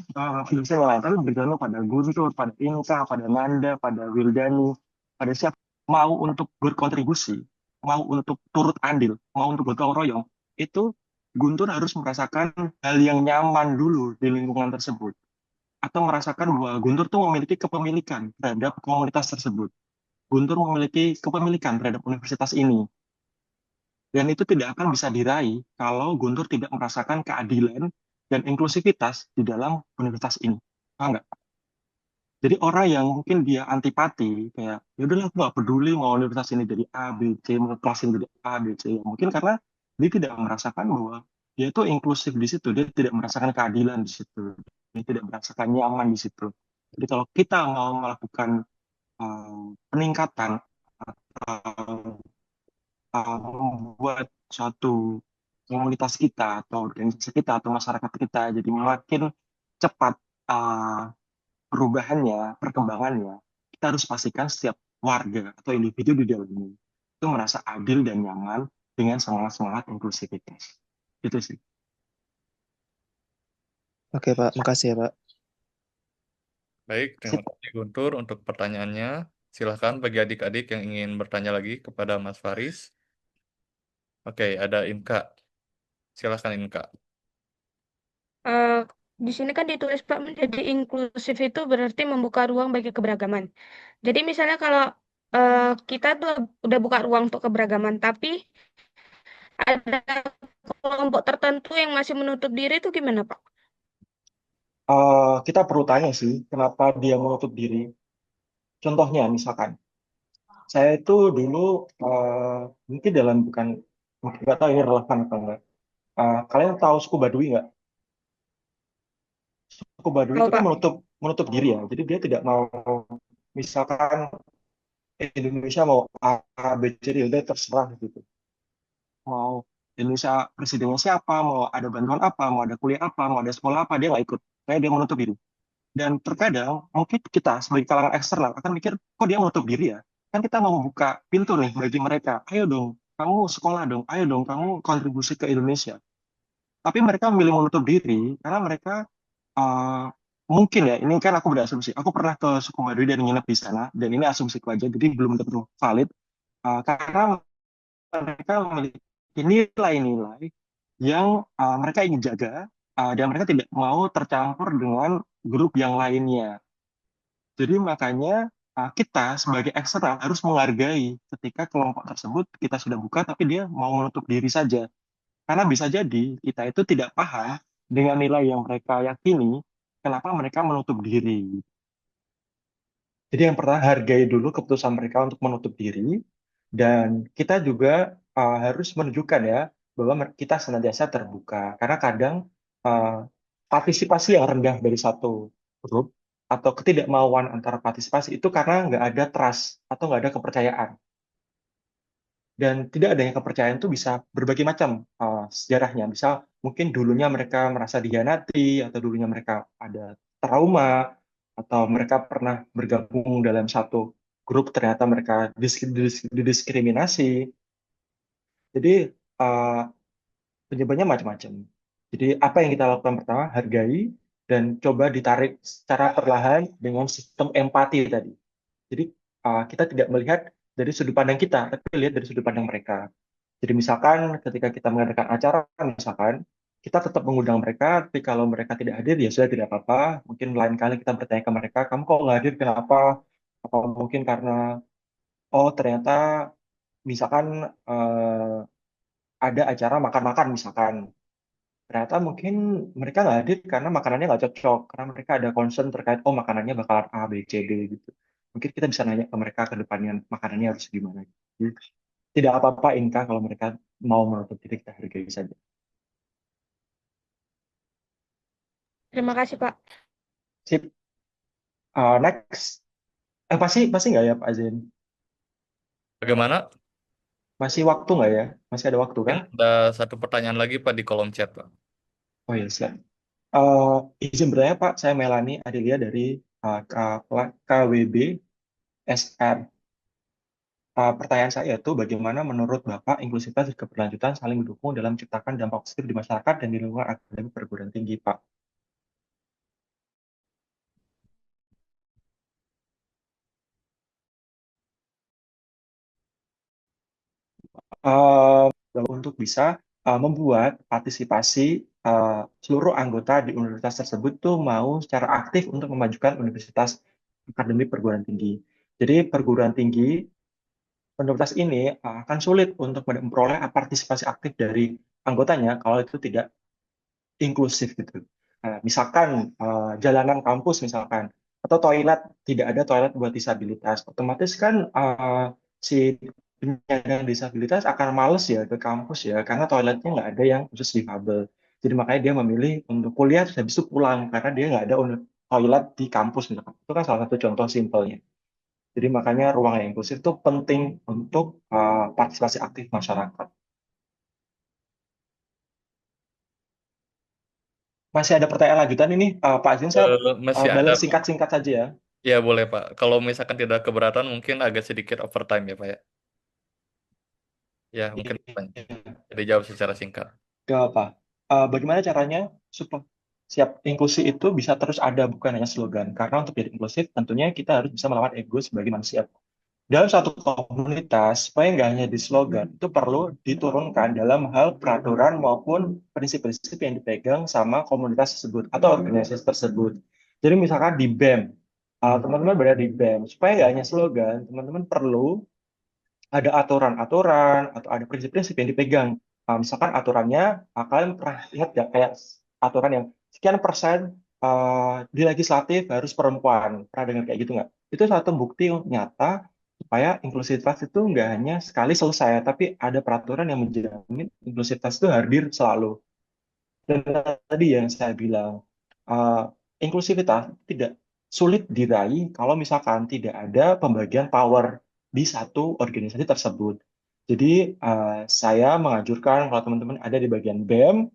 dosen yang lain, tapi bergantung pada Guntur, pada Inka, pada Nanda, pada Wildani, pada siapa mau untuk berkontribusi, mau untuk turut andil, mau untuk gotong royong, itu Guntur harus merasakan hal yang nyaman dulu di lingkungan tersebut, atau merasakan bahwa Guntur tuh memiliki kepemilikan terhadap komunitas tersebut. Guntur memiliki kepemilikan terhadap universitas ini, dan itu tidak akan bisa diraih kalau Guntur tidak merasakan keadilan dan inklusivitas di dalam universitas ini. Paham nggak? Jadi orang yang mungkin dia antipati, kayak ya udahlah aku nggak peduli mau universitas ini dari A, B, C, mau kelas ini dari A, B, C, ya mungkin karena dia tidak merasakan bahwa dia itu inklusif di situ, dia tidak merasakan keadilan di situ, dia tidak merasakan nyaman di situ. Jadi kalau kita mau melakukan peningkatan atau membuat suatu komunitas kita atau organisasi kita atau masyarakat kita jadi makin cepat perubahannya, perkembangannya, kita harus pastikan setiap warga atau individu di dalamnya itu merasa adil dan nyaman dengan semangat-semangat inklusivitas. Itu sih. Oke Pak, makasih ya Pak. Baik, terima Sip. kasih Guntur untuk pertanyaannya. Silahkan bagi adik-adik yang ingin bertanya lagi kepada Mas Faris. Oke, ada Inka. Silahkan Inka. Eh, di sini kan ditulis Pak, menjadi inklusif itu berarti membuka ruang bagi keberagaman. Jadi misalnya kalau kita tuh udah buka ruang untuk keberagaman, tapi ada kelompok tertentu yang masih menutup diri itu gimana Pak? Kita perlu tanya sih, kenapa dia menutup diri. Contohnya, misalkan, saya itu dulu mungkin dalam bukan, mungkin nggak tahu ini relevan atau enggak. Kalian tahu suku Baduy nggak? Suku Baduy Tahu itu kan Pak? menutup diri ya. Jadi dia tidak mau, misalkan Indonesia mau A, B, C, D, udah terserah gitu. Mau Indonesia presidennya siapa, mau ada bantuan apa, mau ada kuliah apa, mau ada sekolah apa, dia nggak ikut. Kayak dia menutup diri. Dan terkadang mungkin kita sebagai kalangan eksternal akan mikir, kok dia menutup diri ya? Kan kita mau membuka pintu nih bagi mereka. Ayo dong, kamu sekolah dong. Ayo dong, kamu kontribusi ke Indonesia. Tapi mereka memilih menutup diri karena mereka uh, mungkin ya, ini kan aku berasumsi. Aku pernah ke suku Baduy dan nginep di sana, dan ini asumsiku aja, jadi belum tentu valid. Karena mereka memiliki nilai-nilai yang mereka ingin jaga, dan mereka tidak mau tercampur dengan grup yang lainnya. Jadi makanya kita sebagai eksternal harus menghargai ketika kelompok tersebut kita sudah buka, tapi dia mau menutup diri saja. Karena bisa jadi kita itu tidak paham dengan nilai yang mereka yakini, kenapa mereka menutup diri. Jadi yang pertama, hargai dulu keputusan mereka untuk menutup diri, dan kita juga harus menunjukkan ya bahwa kita senantiasa terbuka. Karena kadang uh, partisipasi yang rendah dari satu grup atau ketidakmauan antara partisipasi itu karena nggak ada trust atau nggak ada kepercayaan. Dan tidak adanya kepercayaan itu bisa berbagai macam sejarahnya. Misal mungkin dulunya mereka merasa dikhianati, atau dulunya mereka ada trauma, atau mereka pernah bergabung dalam satu grup ternyata mereka didiskriminasi. Jadi uh, penyebabnya macam-macam. Jadi apa yang kita lakukan pertama, hargai dan coba ditarik secara perlahan dengan sistem empati tadi. Jadi kita tidak melihat dari sudut pandang kita, tapi lihat dari sudut pandang mereka. Jadi misalkan ketika kita mengadakan acara, misalkan kita tetap mengundang mereka, tapi kalau mereka tidak hadir ya sudah, tidak apa-apa. Mungkin lain kali kita bertanya ke mereka, kamu kok nggak hadir, kenapa? Apa mungkin karena oh ternyata misalkan ada acara makan-makan misalkan. Ternyata mungkin mereka nggak hadir karena makanannya nggak cocok, karena mereka ada concern terkait oh makanannya bakalan A, B, C, D gitu. Mungkin kita bisa nanya ke mereka ke depannya makanannya harus gimana. Jadi, tidak apa-apa Inka kalau mereka mau menutup diri, kita hargai saja. Terima kasih, Pak. Sip. Next. Pasti nggak ya Pak Zain? Bagaimana? Masih waktu nggak ya? Masih ada waktu kan? Ada satu pertanyaan lagi Pak di kolom chat Pak. Oh ya, silakan. Izin bertanya Pak, saya Melani Adelia dari KWB SR. Pertanyaan saya itu bagaimana menurut Bapak inklusivitas dan keberlanjutan saling mendukung dalam menciptakan dampak positif di masyarakat dan di lingkungan akademik perguruan tinggi, Pak? Untuk bisa membuat partisipasi seluruh anggota di universitas tersebut tuh mau secara aktif untuk memajukan universitas akademik perguruan tinggi. Jadi perguruan tinggi universitas ini akan sulit untuk memperoleh partisipasi aktif dari anggotanya kalau itu tidak inklusif gitu. Misalkan jalanan kampus misalkan, atau toilet, tidak ada toilet buat disabilitas, otomatis kan si penyandang disabilitas akan males ya ke kampus ya, karena toiletnya nggak ada yang khusus difabel. Jadi makanya dia memilih untuk kuliah terus habis itu pulang karena dia nggak ada toilet di kampus misalkan. Itu kan salah satu contoh simpelnya. Jadi makanya ruang yang inklusif itu penting untuk partisipasi aktif masyarakat. Masih ada pertanyaan lanjutan ini, Pak Azin, saya Masih ada balas Pak. singkat-singkat saja ya. Ya boleh Pak. Kalau misalkan tidak keberatan mungkin agak sedikit overtime ya Pak ya. Ya mungkin jadi jawab secara singkat. Gak apa. Bagaimana caranya supaya siap inklusi itu bisa terus ada, bukan hanya slogan. Karena untuk jadi inklusif tentunya kita harus bisa melawan ego sebagai manusia. Dalam satu komunitas, supaya nggak hanya di slogan, itu perlu diturunkan dalam hal peraturan maupun prinsip-prinsip yang dipegang sama komunitas tersebut atau organisasi tersebut. Jadi misalkan di BEM, teman-teman berada di BEM, supaya nggak hanya slogan, teman-teman perlu ada aturan-aturan atau ada prinsip-prinsip yang dipegang. Misalkan aturannya, kalian pernah lihat nggak kayak aturan yang sekian persen di legislatif harus perempuan. Pernah dengar kayak gitu nggak? Itu satu bukti nyata supaya inklusivitas itu nggak hanya sekali selesai, tapi ada peraturan yang menjamin inklusivitas itu hadir selalu. Dan tadi yang saya bilang, inklusivitas tidak sulit diraih kalau misalkan tidak ada pembagian power di satu organisasi tersebut. Jadi saya menganjurkan kalau teman-teman ada di bagian BEM,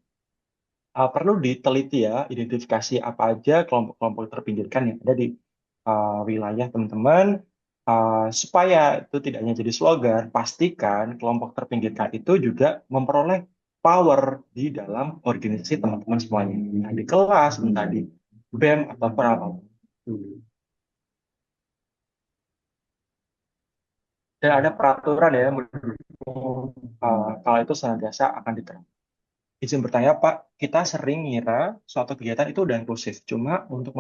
perlu diteliti ya, identifikasi apa aja kelompok-kelompok terpinggirkan yang ada di wilayah teman-teman, supaya itu tidak hanya jadi slogan, pastikan kelompok terpinggirkan itu juga memperoleh power di dalam organisasi teman-teman semuanya, entah di kelas, entah di BEM, ataupun apapun. Dan ada peraturan ya, kalau itu senantiasa akan diterapkan. Izin bertanya, Pak, kita sering ngira suatu kegiatan itu udah inklusif, cuma untuk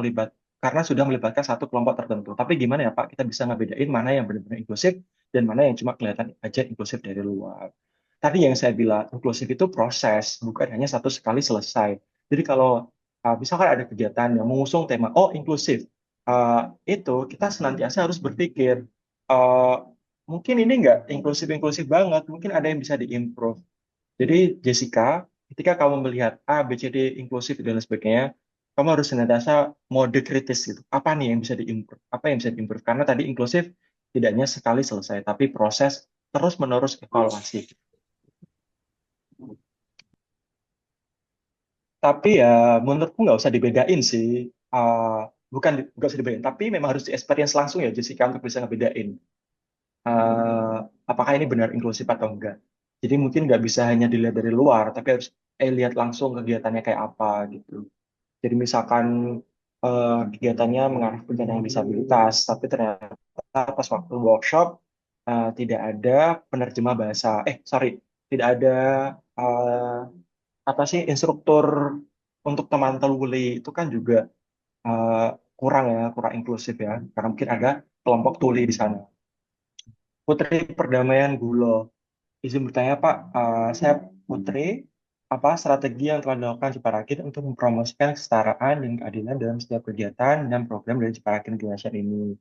karena sudah melibatkan satu kelompok tertentu. Tapi gimana ya, Pak, kita bisa ngebedain mana yang benar-benar inklusif dan mana yang cuma kelihatan aja inklusif dari luar. Tadi yang saya bilang, inklusif itu proses, bukan hanya satu sekali selesai. Jadi kalau misalkan ada kegiatan yang mengusung tema, oh inklusif, itu kita senantiasa harus berpikir, uh, mungkin ini nggak inklusif-inklusif banget, mungkin ada yang bisa diimprove. Jadi Jessica, ketika kamu melihat A, B, C, D inklusif dan lain sebagainya, kamu harus senantiasa mode kritis gitu. Apa nih yang bisa diimprove? Apa yang bisa diimprove? Karena tadi inklusif tidak hanya sekali selesai, tapi proses terus-menerus evaluasi. Tapi ya menurutku nggak usah dibedain sih. Bukan nggak usah dibedain, tapi memang harus di experience langsung ya Jessica untuk bisa ngebedain eh, apakah ini benar inklusif atau enggak. Jadi mungkin nggak bisa hanya dilihat dari luar, tapi harus lihat langsung kegiatannya kayak apa gitu. Jadi misalkan kegiatannya mengarah ke penyandang disabilitas, tapi ternyata pas waktu workshop tidak ada penerjemah bahasa. Sorry, tidak ada eh, apa sih instruktur untuk teman tuli itu kan juga eh, kurang ya, kurang inklusif ya, karena mungkin ada kelompok tuli di sana. Putri Perdamaian Gulo, izin bertanya Pak, saya Putri, apa strategi yang telah dilakukan Ciparakit untuk mempromosikan kesetaraan dan keadilan dalam setiap kegiatan dan program dari Ciparakit Indonesia ini?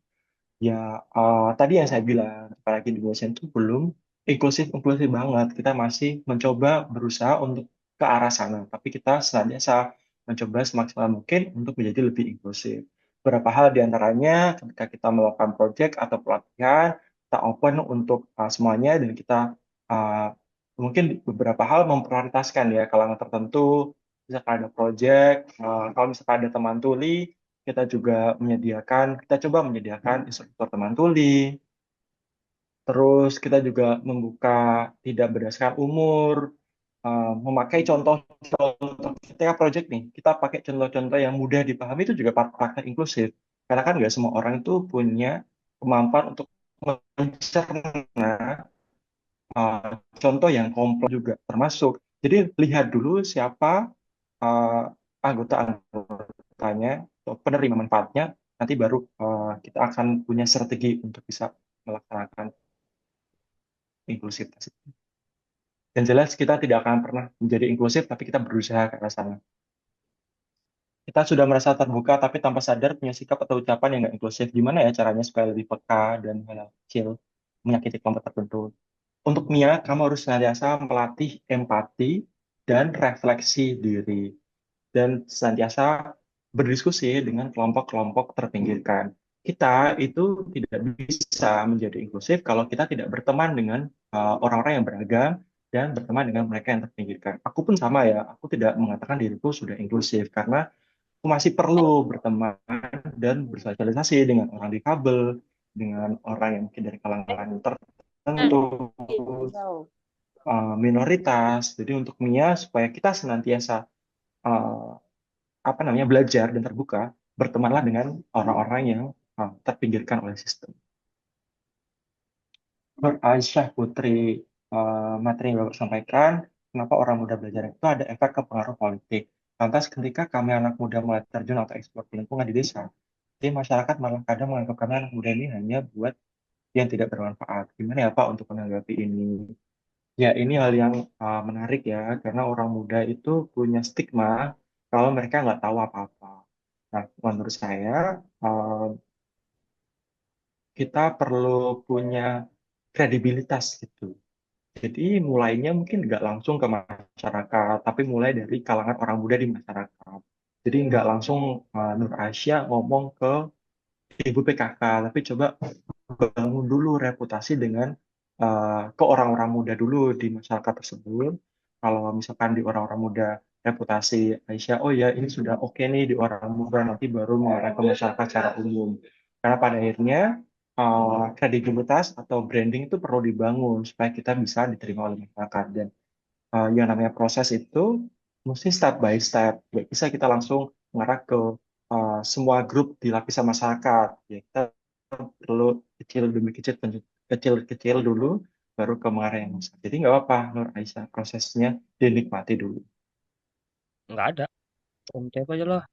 Ya, tadi yang saya bilang, apalagi di Indonesia itu belum inklusif banget. Kita masih mencoba berusaha untuk ke arah sana, tapi kita senantiasa mencoba semaksimal mungkin untuk menjadi lebih inklusif. Beberapa hal diantaranya ketika kita melakukan project atau pelatihan, kita open untuk semuanya dan kita uh, mungkin beberapa hal memprioritaskan ya kalangan tertentu. Misalkan ada project, kalau misalkan ada teman tuli, kita coba menyediakan instruktur teman tuli. Terus kita juga membuka tidak berdasarkan umur, memakai contoh-contoh ketika project nih, kita pakai contoh-contoh yang mudah dipahami itu juga praktek inklusif. Karena kan nggak semua orang itu punya kemampuan untuk mencerna uh, contoh yang kompleks juga termasuk. Jadi lihat dulu siapa uh, anggota-anggotanya atau penerima manfaatnya, nanti baru kita akan punya strategi untuk bisa melaksanakan inklusivitas. Dan jelas kita tidak akan pernah menjadi inklusif, tapi kita berusaha ke arah sana. Kita sudah merasa terbuka, tapi tanpa sadar punya sikap atau ucapan yang nggak inklusif. Gimana ya caranya supaya lebih peka dan hal kecil menyakiti kelompok tertentu? Untuk Mia, kamu harus senantiasa melatih empati dan refleksi diri. Dan senantiasa berdiskusi dengan kelompok-kelompok terpinggirkan. Kita itu tidak bisa menjadi inklusif kalau kita tidak berteman dengan orang-orang yang beragam dan berteman dengan mereka yang terpinggirkan. Aku pun sama ya, aku tidak mengatakan diriku sudah inklusif karena aku masih perlu berteman dan bersosialisasi dengan orang difabel, dengan orang yang mungkin dari kalangan tertentu, minoritas. Jadi untuk Mia supaya kita senantiasa uh, belajar dan terbuka, bertemanlah dengan orang-orang yang terpinggirkan oleh sistem. Nur Aisyah Putri, materi yang Bapak sampaikan, kenapa orang muda belajar itu ada efek ke pengaruh politik. Lantas ketika kami anak muda mulai terjun atau eksplor di lingkungan di desa, jadi masyarakat malah kadang menganggap kami anak muda ini hanya buat yang tidak bermanfaat. Gimana ya Pak untuk menanggapi ini? Ya, ini hal yang menarik ya, karena orang muda itu punya stigma kalau mereka nggak tahu apa-apa. Nah, menurut saya, uh, kita perlu punya kredibilitas gitu. Jadi mulainya mungkin nggak langsung ke masyarakat, tapi mulai dari kalangan orang muda di masyarakat. Jadi nggak langsung Nur Asia ngomong ke Ibu PKK, tapi coba bangun dulu reputasi dengan ke orang-orang muda dulu di masyarakat tersebut. Kalau misalkan di orang-orang muda reputasi Aisyah, oh ya ini sudah oke nih di orang muda, nanti baru mengarah ke masyarakat secara umum. Karena pada akhirnya kredibilitas atau branding itu perlu dibangun supaya kita bisa diterima oleh masyarakat. Dan yang namanya proses itu mesti step by step. Nggak bisa kita langsung mengarah ke semua grup di lapisan masyarakat. Ya, kita perlu kecil demi kecil, kecil-kecil dulu, baru ke mengarah yang besar. Jadi nggak apa-apa, Nur Aisyah, prosesnya dinikmati dulu. Nggak ada. Cep aja lah.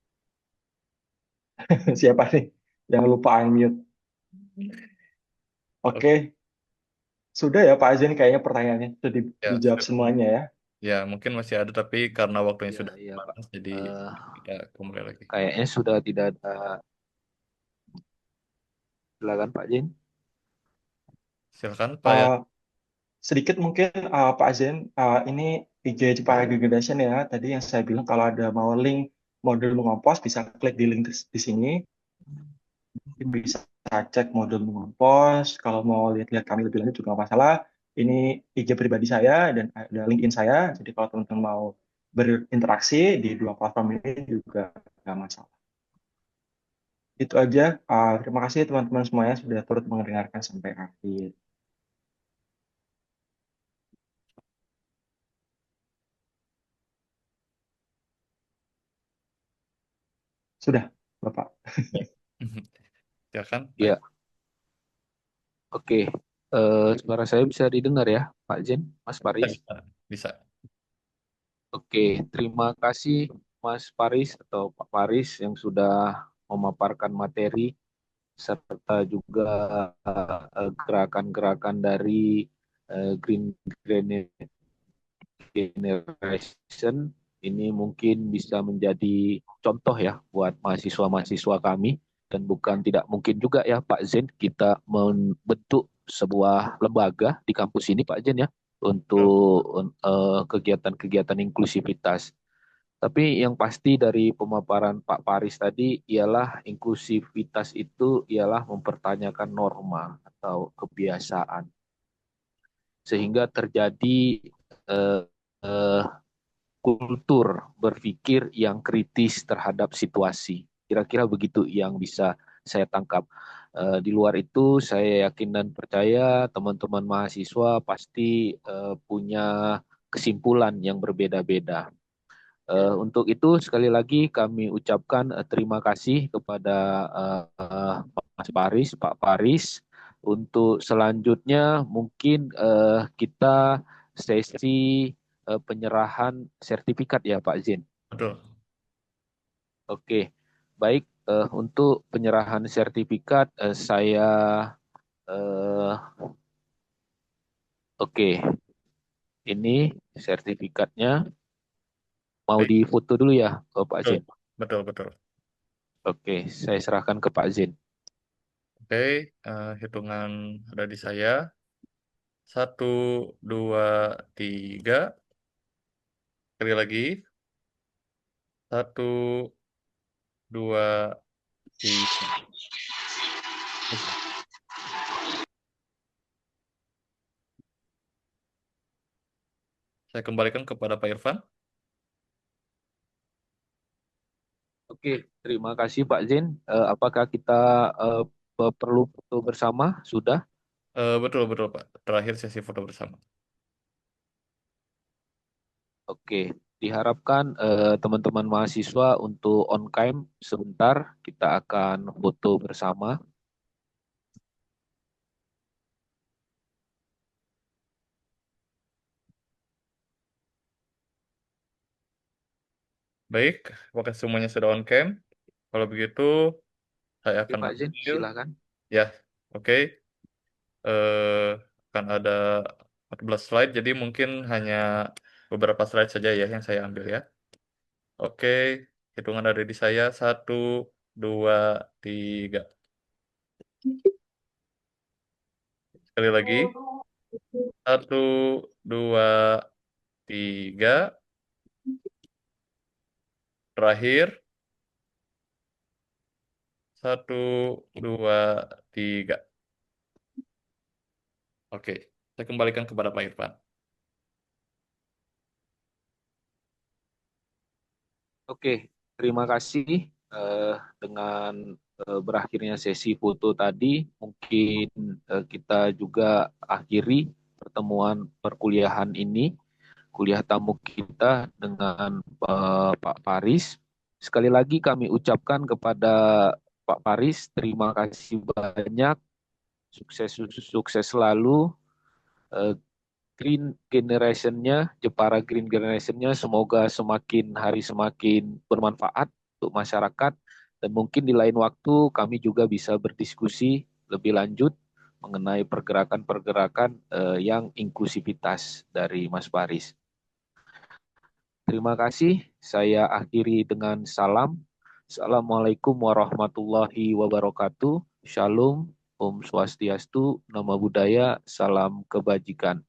Siapa nih yang lupa unmute? Oke. Sudah ya Pak Azin, kayaknya pertanyaannya sudah Ya, dijawab sudah. semuanya ya. Ya, mungkin masih ada, tapi karena waktunya Ya, sudah iya, Pak. panas, jadi kita kembali lagi. Kayaknya sudah tidak ada. Silakan Pak Jin. Silakan Pak ya. Sedikit mungkin Pak Azin, ini IG Cipayung Generation ya. Tadi yang saya bilang kalau ada mau link modul mengompos bisa klik di link di sini. Mungkin bisa cek modul mengompos. Kalau mau lihat-lihat kami lebih lanjut juga nggak masalah. Ini IG pribadi saya dan ada LinkedIn saya. Jadi kalau teman-teman mau berinteraksi di dua platform ini juga nggak masalah. Itu aja. Terima kasih teman-teman semuanya sudah turut mendengarkan sampai akhir. Sudah, Bapak. Ya kan? Ya, oke. Suara saya bisa didengar ya, Pak Jen, Mas Paris? Bisa. Oke, terima kasih Mas Paris atau Pak Paris yang sudah memaparkan materi serta juga gerakan-gerakan dari Green Generation. Ini mungkin bisa menjadi contoh ya buat mahasiswa-mahasiswa kami, dan bukan tidak mungkin juga ya Pak Zen kita membentuk sebuah lembaga di kampus ini Pak Zen ya untuk kegiatan-kegiatan inklusivitas. Tapi yang pasti dari pemaparan Pak Paris tadi ialah inklusivitas itu ialah mempertanyakan norma atau kebiasaan sehingga terjadi eh, eh, kultur berpikir yang kritis terhadap situasi. Kira-kira begitu yang bisa saya tangkap. Di luar itu, saya yakin dan percaya teman-teman mahasiswa pasti punya kesimpulan yang berbeda-beda. Untuk itu, sekali lagi kami ucapkan terima kasih kepada Mas Paris, Pak Paris. Untuk selanjutnya, mungkin kita sesi penyerahan sertifikat ya Pak Zin. Betul. Oke, baik. Untuk penyerahan sertifikat saya oke. Ini sertifikatnya mau Baik. difoto dulu ya Pak Betul. Zin. Betul. Oke, saya serahkan ke Pak Zin. Oke, hitungan ada di saya. 1, 2, 3. Sekali lagi. 1, 2, 3. Saya kembalikan kepada Pak Irfan. Oke, terima kasih Pak Zin. Apakah kita perlu foto bersama? Sudah? Betul Pak. Terakhir sesi foto bersama. Oke, diharapkan teman-teman mahasiswa untuk on cam sebentar. Kita akan foto bersama. Baik, apakah semuanya sudah on cam? Kalau begitu, saya Oke, akan Pak Zin, ambil. silakan. Ya, oke. Akan ada 14 slide, jadi mungkin hanya beberapa slide saja ya yang saya ambil ya. Oke, hitungan ada di saya. 1, 2, 3. Sekali lagi. 1, 2, 3. Terakhir. 1, 2, 3. Oke, saya kembalikan kepada Pak Irfan. Oke, terima kasih. Dengan berakhirnya sesi foto tadi, mungkin kita juga akhiri pertemuan perkuliahan ini, kuliah tamu kita dengan Pak Paris. Sekali lagi kami ucapkan kepada Pak Paris, terima kasih banyak, sukses selalu. Green Generation-nya, Jepara Green Generation-nya semoga semakin hari semakin bermanfaat untuk masyarakat, dan mungkin di lain waktu kami juga bisa berdiskusi lebih lanjut mengenai pergerakan-pergerakan yang inklusivitas dari Mas Paris. Terima kasih, saya akhiri dengan salam. Assalamualaikum warahmatullahi wabarakatuh. Shalom, Om Swastiastu, Namo Buddhaya, salam kebajikan.